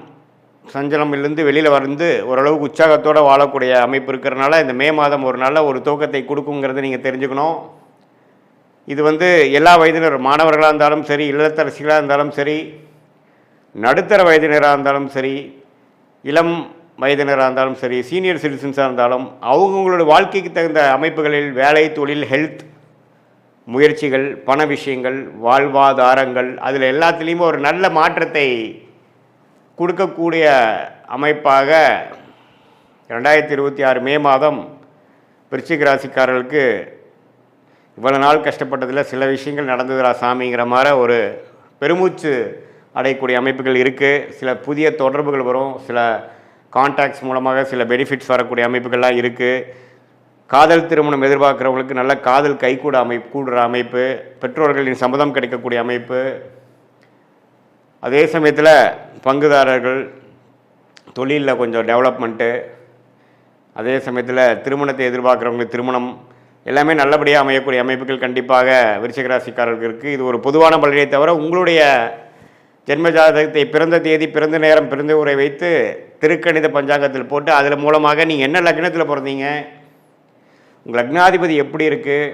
சஞ்சலமிலிருந்து வெளியில் வந்து ஓரளவுக்கு உற்சாகத்தோடு வாழக்கூடிய அமைப்பு இருக்கிறனால இந்த மே மாதம் ஒரு நல்ல ஒரு துவக்கத்தை கொடுக்குங்கிறத நீங்கள் தெரிஞ்சுக்கணும். இது வந்து எல்லா வயதினர், மாணவர்களாக இருந்தாலும் சரி, இல்லத்தரசிகளாக இருந்தாலும் சரி, நடுத்தர வயதினராக இருந்தாலும் சரி, இளம் வயதினராக இருந்தாலும் சரி, சீனியர் சிட்டிசன்ஸாக இருந்தாலும் அவங்கவுங்களோட வாழ்க்கைக்கு தகுந்த அமைப்புகளில் வேலை, தொழில், ஹெல்த் முயற்சிகள், பண விஷயங்கள், வாழ்வாதாரங்கள் அதில் எல்லாத்துலேயுமே ஒரு நல்ல மாற்றத்தை கொடுக்கக்கூடிய அமைப்பாக 2026 மே மாதம் விருச்சிக ராசிக்காரர்களுக்கு இவ்வளோ நாள் கஷ்டப்பட்டதில் சில விஷயங்கள் நடந்ததுரா சாமிங்கிற மாதிரி ஒரு பெருமூச்சு அடையக்கூடிய அமைப்புகள் இருக்குது. சில புதிய தொடர்புகள் வரும், சில கான்டாக்ட்ஸ் மூலமாக சில பெனிஃபிட்ஸ் வரக்கூடிய அமைப்புகள்லாம் இருக்குது. காதல் திருமணம் எதிர்பார்க்குறவங்களுக்கு நல்ல காதல் கைகூட கூடுற அமைப்பு, பெற்றோர்களின் சம்மதம் கிடைக்கக்கூடிய அமைப்பு. அதே சமயத்தில் பங்குதாரர்கள் தொழிலில் கொஞ்சம் டெவலப்மெண்ட்டு, அதே சமயத்தில் திருமணத்தை எதிர்பார்க்குறவங்களுக்கு திருமணம் எல்லாமே நல்லபடியாக அமையக்கூடிய அமைப்புகள் கண்டிப்பாக விருச்சிக ராசிக்காரர்களுக்கு இருக்குது. இது ஒரு பொதுவான பலனை தவிர உங்களுடைய ஜென்ம ஜாதகத்தை பிறந்த தேதி, பிறந்த நேரம், பிறந்த ஊரை வைத்து திருக்கணித பஞ்சாங்கத்தில் போட்டு அதில் மூலமாக நீங்கள் என்ன லக்னத்தில் பிறந்தீங்க, உங்கள் லக்னாதிபதி எப்படி இருக்குது,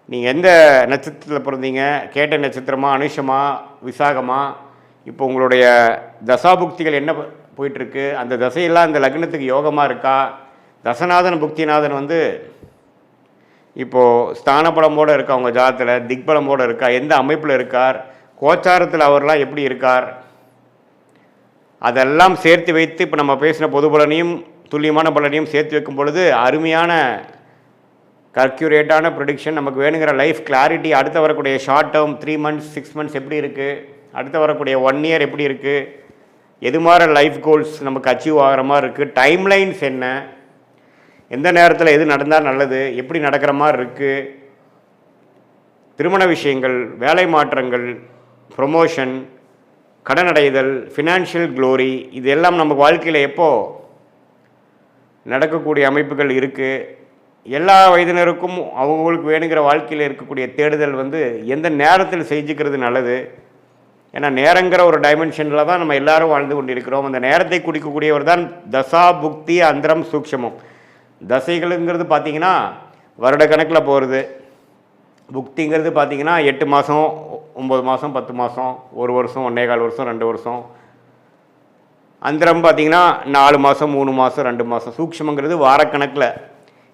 நீங்கள் எந்த நட்சத்திரத்தில் பிறந்தீங்க, கேட்ட நட்சத்திரமா, அனுஷமா, விசாகமா, இப்போ உங்களுடைய தசாபுக்திகள் என்ன போயிட்டுருக்கு, அந்த தசையெல்லாம் அந்த லக்னத்துக்கு யோகமாக இருக்கா, தசநாதன் புக்திநாதன் வந்து இப்போது ஸ்தானபலமோடு இருக்கா, அவங்க ஜாதத்தில் திக்பலமோடு இருக்கா, எந்த அமைப்பில் இருக்கார், கோச்சாரத்தில் அவர்லாம் எப்படி இருக்கார், அதெல்லாம் சேர்த்து வைத்து இப்போ நம்ம பேசின பொது பலனையும் துல்லியமான பலனையும் சேர்த்து வைக்கும் பொழுது அருமையான கர்க்யூரேட்டான ப்ரொடிக்ஷன் நமக்கு வேணுங்கிற லைஃப் கிளாரிட்டி. அடுத்து வரக்கூடிய ஷார்ட் டேர்ம் 3 months 6 months எப்படி இருக்குது, அடுத்து வரக்கூடிய 1 year எப்படி இருக்குது, எது மாதிரி லைஃப் கோல்ஸ் நமக்கு அச்சீவ் ஆகிற மாதிரி இருக்குது, டைம்லைன்ஸ் என்ன, எந்த நேரத்தில் எது நடந்தால் நல்லது, எப்படி நடக்கிற மாதிரி இருக்குது, திருமண விஷயங்கள், வேலை மாற்றங்கள், ப்ரொமோஷன், கடன் அடைதல், ஃபினான்ஷியல் க்ளோரி, இது எல்லாம் நம்ம வாழ்க்கையில் எப்போது நடக்கக்கூடிய அமைப்புகள் இருக்குது. எல்லா வயதினருக்கும் அவங்களுக்கு வேணுங்கிற வாழ்க்கையில் இருக்கக்கூடிய தேடுதல் வந்து எந்த நேரத்தில் செஞ்சுக்கிறது நல்லது. ஏன்னா நேரங்கிற ஒரு டைமென்ஷனில் தான் நம்ம எல்லாரும் வாழ்ந்து கொண்டு இருக்கிறோம். அந்த நேரத்தை குடிக்கக்கூடியவர் தான் தசா புக்தி அந்தரம் சூக்ஷமம். தசைகளுங்கிறது பார்த்திங்கன்னா வருட கணக்கில் போகிறது, புக்திங்கிறது பார்த்திங்கன்னா 8 மாதம் 9 மாதம் 10 மாதம் 1 வருஷம் 1.25 வருஷம் 2 வருஷம், அந்தரம் பார்த்திங்கன்னா 4 மாதம் 3 மாதம் 2 மாதம், சூக்ஷமங்கிறது வாரக்கணக்கில்.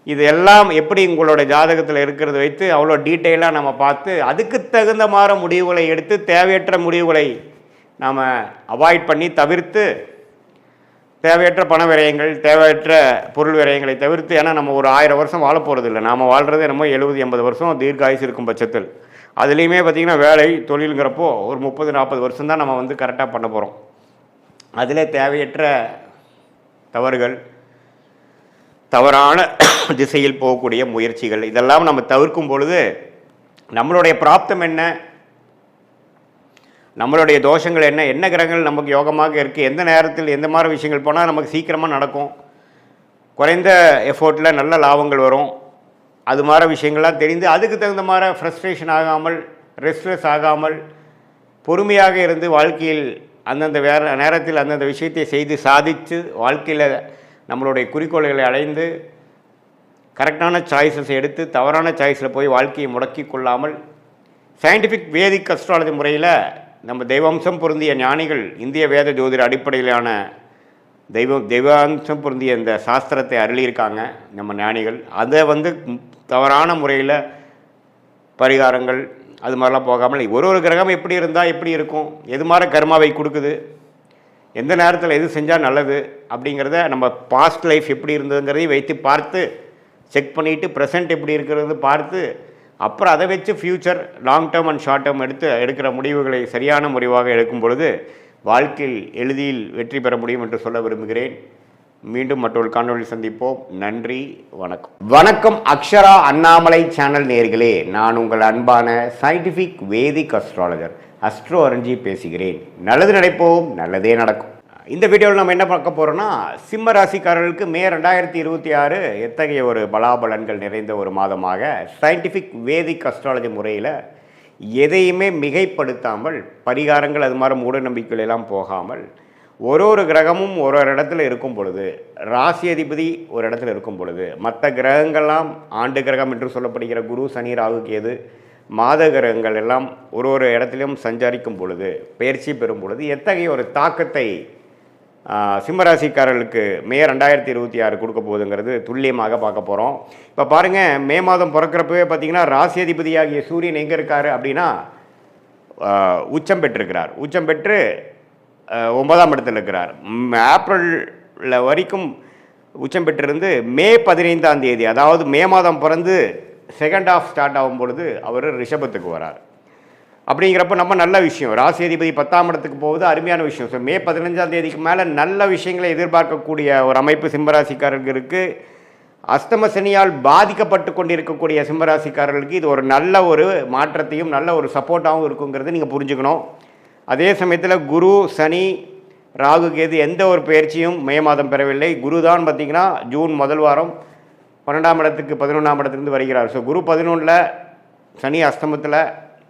இது எல்லாம் எப்படி உங்களோட ஜாதகத்தில் இருக்கிறத வைத்து அவ்வளோ டீட்டெயிலாக நம்ம பார்த்து அதுக்கு தகுந்த மாதிரி முடிவுகளை எடுத்து தேவையற்ற முடிவுகளை நாம் அவாய்ட் பண்ணி தவிர்த்து, தேவையற்ற பண விரயங்கள், தேவையற்ற பொருள் விரயங்களை தவிர்த்து, ஏன்னா நம்ம ஒரு 1000 வருஷம் வாழ போகிறது இல்லை, நாம் வாழ்கிறது என்னமோ 70-80 வருஷம் தீர்க்காயுசு இருக்கும் பட்சத்தில். அதுலேயுமே பார்த்திங்கன்னா வேலை தொழிலுங்கிறப்போ ஒரு 30-40 வருஷம் தான் நம்ம வந்து கரெக்டாக பண்ண போகிறோம். அதில் தேவையற்ற தவறுகள், தவறான திசையில் போகக்கூடிய முயற்சிகள், இதெல்லாம் நம்ம தவிர்க்கும் பொழுது நம்மளுடைய பிராப்தம் என்ன, நம்மளுடைய தோஷங்கள் என்ன, என்ன கிரகங்கள் நமக்கு யோகமாக இருக்குது, எந்த நேரத்தில் எந்த மாதிரி விஷயங்கள் போனால் நமக்கு சீக்கிரமாக நடக்கும், குறைந்த எஃபோர்ட்டில் நல்ல லாபங்கள் வரும், அது மாதிரி விஷயங்கள்லாம் தெரிந்து அதுக்கு தகுந்த மாதிரி ஃப்ரஸ்ட்ரேஷன் ஆகாமல், ரெஸ்ட்லெஸ் ஆகாமல், பொறுமையாக இருந்து வாழ்க்கையில் அந்தந்த நேரத்தில் அந்தந்த விஷயத்தை செய்து சாதித்து வாழ்க்கையில் நம்மளுடைய குறிக்கோள்களை அடைந்து கரெக்டான சாய்ஸஸ் எடுத்து தவறான சாய்ஸில் போய் வாழ்க்கையை முடக்கி கொள்ளாமல் சயின்டிஃபிக் வேதிக் அஸ்ட்ராலஜி முறையில் நம்ம தெய்வாம்சம் பொருந்திய ஞானிகள் இந்திய வேத ஜோதிட அடிப்படையிலான தெய்வாம்சம் பொருந்திய இந்த சாஸ்திரத்தை அருளியிருக்காங்க நம்ம ஞானிகள். அதை வந்து தவறான முறையில் பரிகாரங்கள் அது மாதிரிலாம் போகாமல் ஒரு கிரகம் எப்படி இருந்தால் எப்படி இருக்கும், எது மாதிரி கர்மாவை கொடுக்குது, எந்த நேரத்தில் எது செஞ்சால் நல்லது அப்படிங்கிறத நம்ம பாஸ்ட் லைஃப் எப்படி இருந்ததுங்கிறதையும் வைத்து பார்த்து செக் பண்ணிவிட்டு ப்ரெசென்ட் எப்படி இருக்கிறது பார்த்து அப்புறம் அதை வச்சு future long term and short term எடுக்கிற முடிவுகளை சரியான முடிவாக எடுக்கும் பொழுது வாழ்க்கையில் எளிதில் வெற்றி பெற முடியும் என்று சொல்ல விரும்புகிறேன். மீண்டும் மற்றொரு காணொளி சந்திப்போம். நன்றி, வணக்கம். வணக்கம் அக்ஷரா அண்ணாமலை சேனல் நேயர்களே, நான் உங்கள் அன்பான சயின்டிஃபிக் வேதிக் அஸ்ட்ராலஜர் அஸ்ட்ரோ அரஞ்சி பேசுகிறேன். நல்லது நினைப்போம், நல்லதே நடக்கும். இந்த வீடியோவில் நம்ம என்ன பார்க்க போகிறோம்னா, சிம்ம ராசிக்காரர்களுக்கு மே 2026 எத்தகைய ஒரு பலாபலன்கள் நிறைந்த ஒரு மாதமாக சயின்டிஃபிக் வேதிக் அஸ்ட்ராலஜி முறையில் எதையுமே மிகைப்படுத்தாமல், பரிகாரங்கள் அது மாதிரி மூட நம்பிக்கைகள் எல்லாம் போகாமல் ஒரு கிரகமும் ஒரு இடத்துல இருக்கும் பொழுது, ராசி அதிபதி ஒரு இடத்துல இருக்கும் பொழுது, மற்ற கிரகங்கள்லாம் ஆண்டு கிரகம் என்று சொல்லப்படுகிற குரு, சனி, ராகு, கேது, மாத கிரகங்கள் எல்லாம் ஒரு இடத்துலையும் சஞ்சரிக்கும் பொழுது, பயிற்சி பெறும் பொழுது எத்தகைய ஒரு தாக்கத்தை சிம்மராசிக்காரர்களுக்கு மே 2026 கொடுக்க போகுதுங்கிறது துல்லியமாக பார்க்க போகிறோம். இப்போ பாருங்கள், மே மாதம் பிறக்கிறப்பவே பார்த்திங்கன்னா ராசி அதிபதியாகிய சூரியன் எங்கே இருக்கார் அப்படின்னா உச்சம் பெற்றிருக்கிறார். உச்சம் பெற்று 9ஆம் இடத்தில் இருக்கிறார். ஏப்ரலில் வரைக்கும் உச்சம் பெற்றிருந்து மே 15ஆம் தேதி, அதாவது மே மாதம் பிறந்து செகண்ட் ஹாஃப் ஸ்டார்ட் ஆகும் பொழுது அவர் ரிஷபத்துக்கு வரார். அப்படிங்கிறப்ப நம்ம நல்ல விஷயம், ராசி அதிபதி 10ஆம் இடத்துக்கு போகுது, அருமையான விஷயம். ஸோ மே 15ஆம் தேதிக்கு மேலே நல்ல விஷயங்களை எதிர்பார்க்கக்கூடிய ஒரு அமைப்பு சிம்மராசிக்காரர்களுக்கு, அஸ்தம சனியால் பாதிக்கப்பட்டு கொண்டிருக்கக்கூடிய சிம்மராசிக்காரர்களுக்கு இது ஒரு நல்ல ஒரு மாற்றத்தையும் நல்ல ஒரு சப்போர்ட்டாகவும் இருக்குங்கிறது நீங்கள் புரிஞ்சுக்கணும். அதே சமயத்தில் குரு, சனி, ராகு, கேது எந்த ஒரு பயிற்சியும் மே மாதம் பெறவில்லை. குரு தான் பார்த்திங்கன்னா ஜூன் முதல் வாரம் 12ஆம் இடத்துக்கு 11ஆம் இடத்துலேருந்து வருகிறார். ஸோ குரு 11ல், சனி அஸ்தமத்தில்,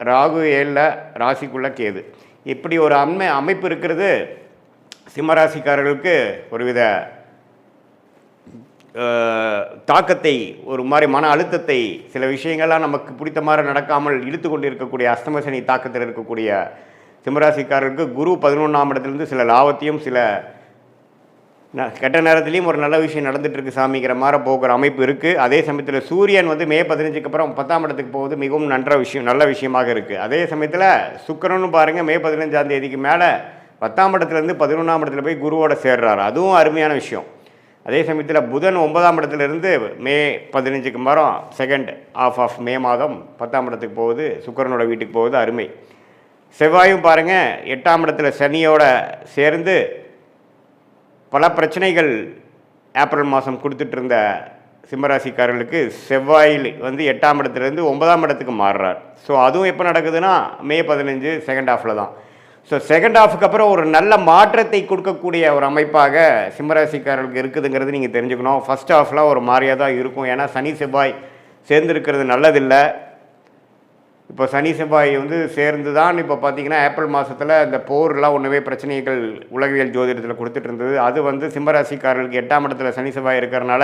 ராகு 7ல், ராசிக்குள்ளே கேது. இப்படி ஒரு அமைப்பு இருக்கிறது சிம்மராசிக்காரர்களுக்கு ஒருவித தாக்கத்தை, ஒரு மாதிரி மன அழுத்தத்தை, சில விஷயங்கள்லாம் நமக்கு பிடித்த மாதிரி நடக்காமல் இழுத்து கொண்டு இருக்கக்கூடிய அஸ்தம சனி தாக்கத்தில் இருக்கக்கூடிய சிம்மராசிக்காரர்களுக்கு குரு 11ஆம் இடத்துலேருந்து சில லாபத்தையும் சில கெட்ட நேரத்துலேயும் ஒரு நல்ல விஷயம் நடந்துகிட்ருக்கு சாமிங்கிற மாதிரி போகிற அமைப்பு இருக்குது. அதே சமயத்தில் சூரியன் வந்து மே 15க்கு அப்புறம் 10ஆம் இடத்துக்கு போகுது, மிகவும் நல்ல விஷயமாக இருக்குது. அதே சமயத்தில் சுக்கிரனும் பாருங்கள் மே 15ஆம் தேதிக்கு மேலே 10ஆம் இடத்துலேருந்து 11ஆம் இடத்துல போய் குருவோட சேர்றாரு, அதுவும் அருமையான விஷயம். அதே சமயத்தில் புதன் 9ஆம் இடத்துலேருந்து மே 15க்கு மரம் செகண்ட் ஆஃப் ஆஃப் மே மாதம் 10ஆம் இடத்துக்கு போகுது, சுக்கிரனோட வீட்டுக்கு போகுது, அருமை. செவ்வாயும் பாருங்கள் 8ஆம் இடத்துல சனியோட சேர்ந்து பல பிரச்சனைகள் ஏப்ரல் மாதம் கொடுத்துட்டு இருந்த சிம்மராசிக்காரர்களுக்கு செவ்வாயில் வந்து 8ஆம் இடத்துலேருந்து 9ஆம் இடத்துக்கு மாறுறார். ஸோ அதுவும் எப்போ நடக்குதுன்னா மே 15 செகண்ட் ஹாஃபில் தான். ஸோ செகண்ட் ஹாஃபுக்கு அப்புறம் ஒரு நல்ல மாற்றத்தை கொடுக்கக்கூடிய ஒரு அமைப்பாக சிம்மராசிக்காரர்களுக்கு இருக்குதுங்கிறது நீங்கள் தெரிஞ்சுக்கணும். ஃபஸ்ட் ஹாஃபில் ஒரு மாதிரியாக தான் இருக்கும், ஏன்னா சனி செவ்வாய் சேர்ந்துருக்கிறது நல்லதில்லை. இப்போ சனி செவ்வாய் வந்து சேர்ந்து தான் இப்போ பார்த்திங்கன்னா ஏப்ரல் மாதத்தில் இந்த போர்லாம் ஒன்றுமே பிரச்சனைகள் உலகியல் ஜோதிடத்தில் கொடுத்துட்டு இருந்தது. அது வந்து சிம்மராசிக்காரர்களுக்கு 8ஆம் இடத்துல சனி செவ்வாய் இருக்கிறனால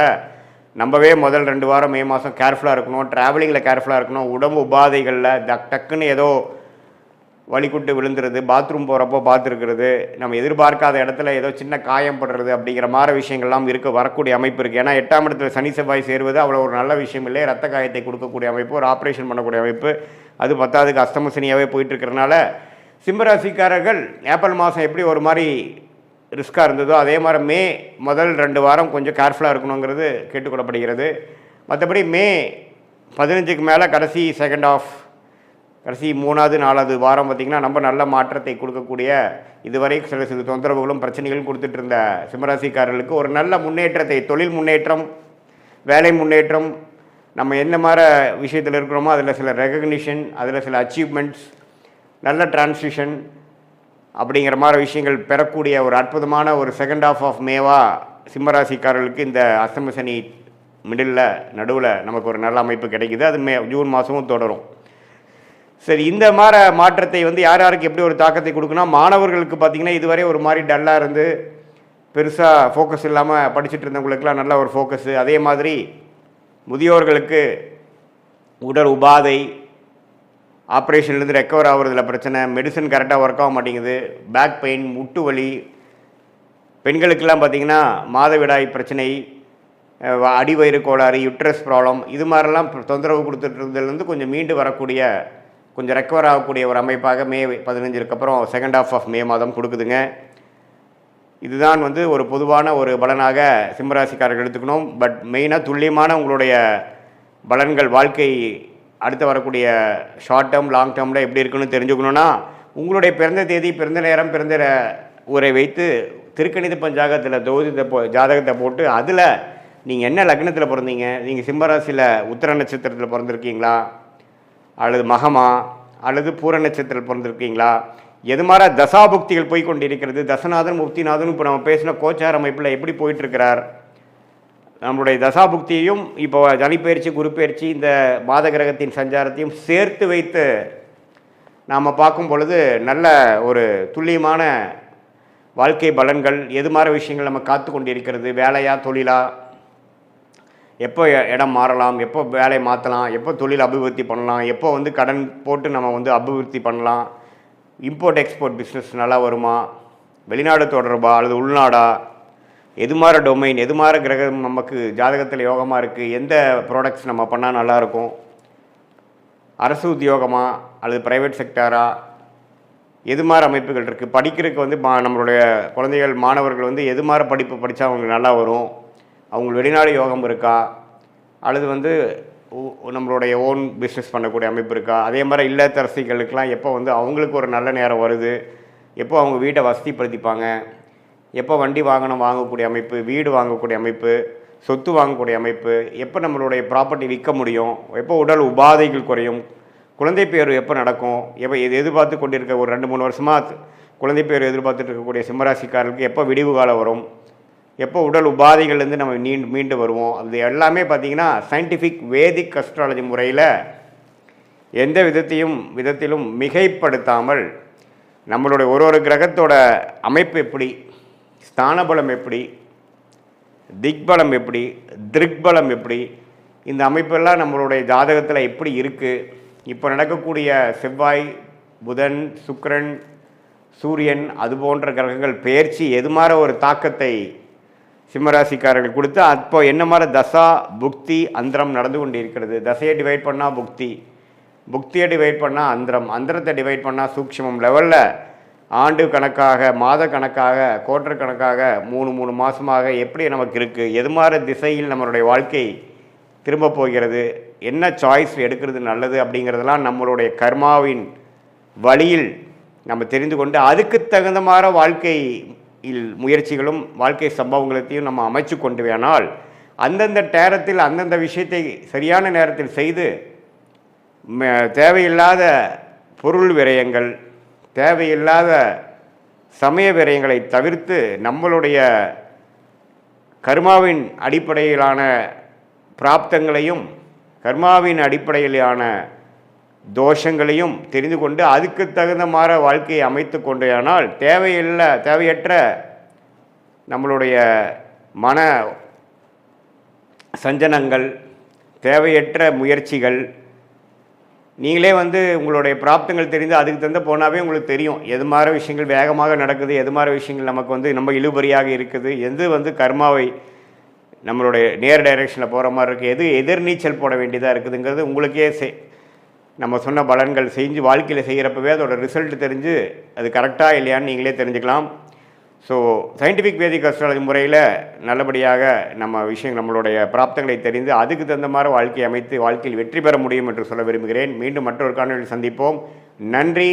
நம்பவே முதல் 2 வாரம் மே மாதம் கேர்ஃபுல்லாக இருக்கணும், ட்ராவலிங்கில் கேர்ஃபுல்லாக இருக்கணும், உடம்பு உபாதைகளில் டக்குன்னு ஏதோ வலிக்குட்டு விழுந்துருது, பாத்ரூம் போகிறப்போ பார்த்துருக்கிறது, நம்ம எதிர்பார்க்காத இடத்துல ஏதோ சின்ன காயம் படுறது அப்படிங்கிற மாதிரி விஷயங்கள்லாம் வரக்கூடிய அமைப்பு இருக்குது. ஏன்னா 8ஆம் இடத்துல சனி செவ்வாய் சேருவது அவ்வளோ ஒரு நல்ல விஷயம் இல்லை. ரத்த காயத்தை கொடுக்கக்கூடிய அமைப்பு, ஒரு ஆப்ரேஷன் பண்ணக்கூடிய அமைப்பு, அது 10ஆவதுக்கு அஸ்தம சனியாகவே போயிட்டுருக்கிறனால சிம்மராசிக்காரர்கள் ஏப்ரல் மாதம் எப்படி ஒரு மாதிரி ரிஸ்க்காக இருந்ததோ அதே மாதிரி மே முதல் 2 வாரம் கொஞ்சம் கேர்ஃபுல்லாக இருக்கணுங்கிறது கேட்டுக்கொள்ளப்படுகிறது. மற்றபடி மே 15க்கு மேலே கடைசி செகண்ட் ஆஃப், கடைசி 3வது 4வது வாரம் பார்த்திங்கன்னா நம்ம நல்ல மாற்றத்தை கொடுக்கக்கூடிய, இதுவரை சில தொந்தரவுகளும் பிரச்சனைகளும் கொடுத்துட்டு இருந்த சிம்மராசிக்காரர்களுக்கு ஒரு நல்ல முன்னேற்றத்தை, தொழில் முன்னேற்றம், வேலை முன்னேற்றம், நம்ம என்ன மாதிரி விஷயத்தில் இருக்கிறோமோ அதில் சில ரெகக்னிஷன், அதில் சில அச்சீவ்மெண்ட்ஸ், நல்ல டிரான்சிஷன் அப்படிங்கிற மாதிரி விஷயங்கள் பெறக்கூடிய ஒரு அற்புதமான ஒரு செகண்ட் ஆஃப் ஆஃப் மேவா சிம்மராசிக்காரர்களுக்கு இந்த அஸ்தம சனி மிடில் நடுவில் நமக்கு ஒரு நல்ல அமைப்பு கிடைக்குது. அது ஜூன் மாதமும் தொடரும். சரி, இந்த மாதிரி மாற்றத்தை வந்து யார் யாருக்கு எப்படி ஒரு தாக்கத்தை கொடுக்குன்னா, மாணவர்களுக்கு பார்த்திங்கன்னா இதுவரை ஒரு மாதிரி டல்லாக இருந்து பெருசாக ஃபோக்கஸ் இல்லாமல் படிச்சுட்டு இருந்தவங்களுக்கெல்லாம் நல்ல ஒரு ஃபோக்கஸு. அதே மாதிரி முதியோர்களுக்கு உடல் உபாதை, ஆப்ரேஷன்லேருந்து ரெக்கவர் ஆகுறதுல பிரச்சனை, மெடிசன் கரெக்டாக ஒர்க் ஆக மாட்டேங்குது, பேக் பெயின், முட்டு வலி, பெண்களுக்கெல்லாம் பார்த்திங்கன்னா மாதவிடாய் பிரச்சனை, அடிவயிறு கோளாறு, யுட்ரஸ் ப்ராப்ளம், இது மாதிரிலாம் தொந்தரவு கொடுத்துட்டு இருந்ததுலேருந்து கொஞ்சம் மீண்டு வரக்கூடிய, கொஞ்சம் ரெக்கவர் ஆகக்கூடிய ஒரு அமைப்பாக மே 15க்கு அப்புறம் செகண்ட் ஆஃப் ஆஃப் மே மாதம் கொடுக்குதுங்க. இதுதான் வந்து ஒரு பொதுவான ஒரு பலனாக சிம்மராசிக்காரர்கள் எடுத்துக்கணும். பட் மெயினாக துல்லியமான உங்களுடைய பலன்கள், வாழ்க்கை அடுத்து வரக்கூடிய ஷார்ட் டேர்ம் லாங் டேர்மில் எப்படி இருக்குன்னு தெரிஞ்சுக்கணுன்னா உங்களுடைய பிறந்த தேதி, பிறந்த நேரம், பிறந்த ஊரை வைத்து திருக்கணித பஞ்சாங்கத்தில் ஜாதகத்தை போட்டு அதில் நீங்கள் என்ன லக்னத்தில் பிறந்தீங்க, நீங்கள் சிம்மராசியில் உத்திர நட்சத்திரத்தில் பிறந்திருக்கீங்களா, அல்லது மகமா, அல்லது பூர நட்சத்திரத்தில் பிறந்திருக்கீங்களா, எது மாதிரி தசாபுக்திகள் போய் கொண்டு இருக்கிறது, தசநாதன் முக்திநாதன் இப்போ நம்ம பேசின கோச்சார அமைப்பில் எப்படி போயிட்டுருக்கிறார், நம்மளுடைய தசாபுக்தியையும் இப்போ சனிப்பயிற்சி, குரு பயிற்சி, இந்த மாத கிரகத்தின் சஞ்சாரத்தையும் சேர்த்து வைத்து நாம் பார்க்கும் பொழுது நல்ல ஒரு துல்லியமான வாழ்க்கை பலன்கள் எது மாதிரி விஷயங்கள் நம்ம காத்து கொண்டிருக்கிறது, வேலையா தொழிலா, எப்போ இடம் மாறலாம், எப்போ வேலையை மாற்றலாம், எப்போ தொழில் அபிவிருத்தி பண்ணலாம், எப்போ வந்து கடன் போட்டு நம்ம வந்து அபிவிருத்தி பண்ணலாம், இம்போர்ட் எக்ஸ்போர்ட் பிஸ்னஸ் நல்லா வருமா, வெளிநாடு தொடர்பா அல்லது உள்நாடா, எது மாதிரி டொமைன், எது மாதிரி கிரகம் நமக்கு ஜாதகத்தில் யோகமாக இருக்குது, எந்த ப்ராடக்ட்ஸ் நம்ம பண்ணால் நல்லாயிருக்கும், அரசு உத்தியோகமா அல்லது ப்ரைவேட் செக்டாரா, எது மாதிரி அமைப்புகள் இருக்குது, படிக்கிறதுக்கு வந்து நம்மளுடைய குழந்தைகள் மாணவர்கள் வந்து எது மாதிரி படிப்பு படித்தா அவங்களுக்கு நல்லா வரும், அவங்க வெளிநாடு யோகம் இருக்கா, அல்லது வந்து நம்மளுடைய ஓன் பிஸ்னஸ் பண்ணக்கூடிய அமைப்பு இருக்கா, அதே மாதிரி இல்லத்தரசிகளுக்கெல்லாம் எப்போ வந்து அவங்களுக்கு ஒரு நல்ல நேரம் வருது, எப்போ அவங்க வீட்டை வசதிப்படுத்திப்பாங்க, எப்போ வண்டி வாகனம் வாங்கக்கூடிய அமைப்பு, வீடு வாங்கக்கூடிய அமைப்பு, சொத்து வாங்கக்கூடிய அமைப்பு, எப்போ நம்மளுடைய ப்ராப்பர்ட்டி விற்க முடியும், எப்போ உடல் உபாதைகள் குறையும், குழந்தை பேர் எப்போ நடக்கும், எப்போ எதிர்பார்த்து கொண்டிருக்க ஒரு 2-3 வருஷமாக குழந்தை பேர் எதிர்பார்த்துட்டு இருக்கக்கூடிய சிம்மராசிக்காரர்களுக்கு எப்போ விடிவு காலம் வரும், எப்போ உடல் உபாதைகள்லேருந்து நம்ம மீண்டு வருவோம், அது எல்லாமே பார்த்திங்கன்னா சயின்டிஃபிக் வேதிக் அஸ்ட்ராலஜி முறையில் எந்த விதத்திலும் மிகைப்படுத்தாமல் நம்மளுடைய ஒரு கிரகத்தோட அமைப்பு எப்படி, ஸ்தானபலம் எப்படி, திக்பலம் எப்படி, திருக்பலம் எப்படி, இந்த அமைப்பெல்லாம் நம்மளுடைய ஜாதகத்தில் எப்படி இருக்குது, இப்போ நடக்கக்கூடிய செவ்வாய், புதன், சுக்கிரன், சூரியன் அது போன்ற கிரகங்கள் பெயர்ச்சி எது மாதிரி ஒரு தாக்கத்தை சிம்மராசிக்காரர்கள் கொடுத்து அப்போ என்ன மாதிரி தசா புக்தி அந்தரம் நடந்து கொண்டு இருக்கிறது. தசையை டிவைட் பண்ணால் புக்தி, புக்தியை டிவைட் பண்ணால் அந்தரம், அந்தரத்தை டிவைட் பண்ணால் சூக்ஷ்மம் லெவலில் ஆண்டு கணக்காக, மாத கணக்காக, குவார்டர் கணக்காக, 3 மாதமாக எப்படி நமக்கு இருக்குது, எது மாதிரி திசையில் நம்மளுடைய வாழ்க்கை திரும்ப போகிறது, என்ன சாய்ஸ் எடுக்கிறது நல்லது அப்படிங்கிறதெல்லாம் நம்மளுடைய கர்மாவின் வழியில் நம்ம தெரிந்து கொண்டு அதுக்கு தகுந்த மாதிரி வாழ்க்கையில் முயற்சிகளும் வாழ்க்கை சம்பவங்களையும் நம்ம அமைச்சு கொண்டு வேணால் அந்தந்த நேரத்தில் அந்தந்த விஷயத்தை சரியான நேரத்தில் செய்து தேவையில்லாத பொருள் விரயங்கள், தேவையில்லாத சமய விரயங்களை தவிர்த்து நம்மளுடைய கர்மாவின் அடிப்படையிலான பிராப்தங்களையும் கர்மாவின் அடிப்படையிலான தோஷங்களையும் தெரிந்து கொண்டு அதுக்கு தகுந்த மாதிரி வாழ்க்கையை அமைத்து கொண்டேயானால் தேவையற்ற நம்மளுடைய மன சஞ்சனங்கள், தேவையற்ற முயற்சிகள், நீங்களே வந்து உங்களுடைய பிராப்தங்கள் தெரிந்து அதுக்கு தந்து போனாவே உங்களுக்கு தெரியும் எது மாதிரி விஷயங்கள் வேகமாக நடக்குது, எது மாதிரி விஷயங்கள் நமக்கு வந்து நம்ம இழுபறியாக இருக்குது, எது வந்து கர்மாவை நம்மளுடைய நேர் டைரெக்ஷனில் போகிற மாதிரி இருக்குது, எது எதிர்நீச்சல் போட வேண்டியதாக இருக்குதுங்கிறது உங்களுக்கே நம்ம சொன்ன பலன்கள் செஞ்சு வாழ்க்கையில் செய்கிறப்பவே அதோட ரிசல்ட் தெரிஞ்சு அது கரெக்டாக இல்லையான்னு நீங்களே தெரிஞ்சுக்கலாம். ஸோ சயின்டிஃபிக் வேதிக் அஸ்ட்ராலஜி முறையில் நல்லபடியாக நம்மளுடைய பிராப்தங்களை தெரிந்து அதுக்கு தகுந்த மாதிரி வாழ்க்கையை அமைத்து வாழ்க்கையில் வெற்றி பெற முடியும் என்று சொல்ல விரும்புகிறேன். மீண்டும் மற்றொரு காணொலியில் சந்திப்போம். நன்றி,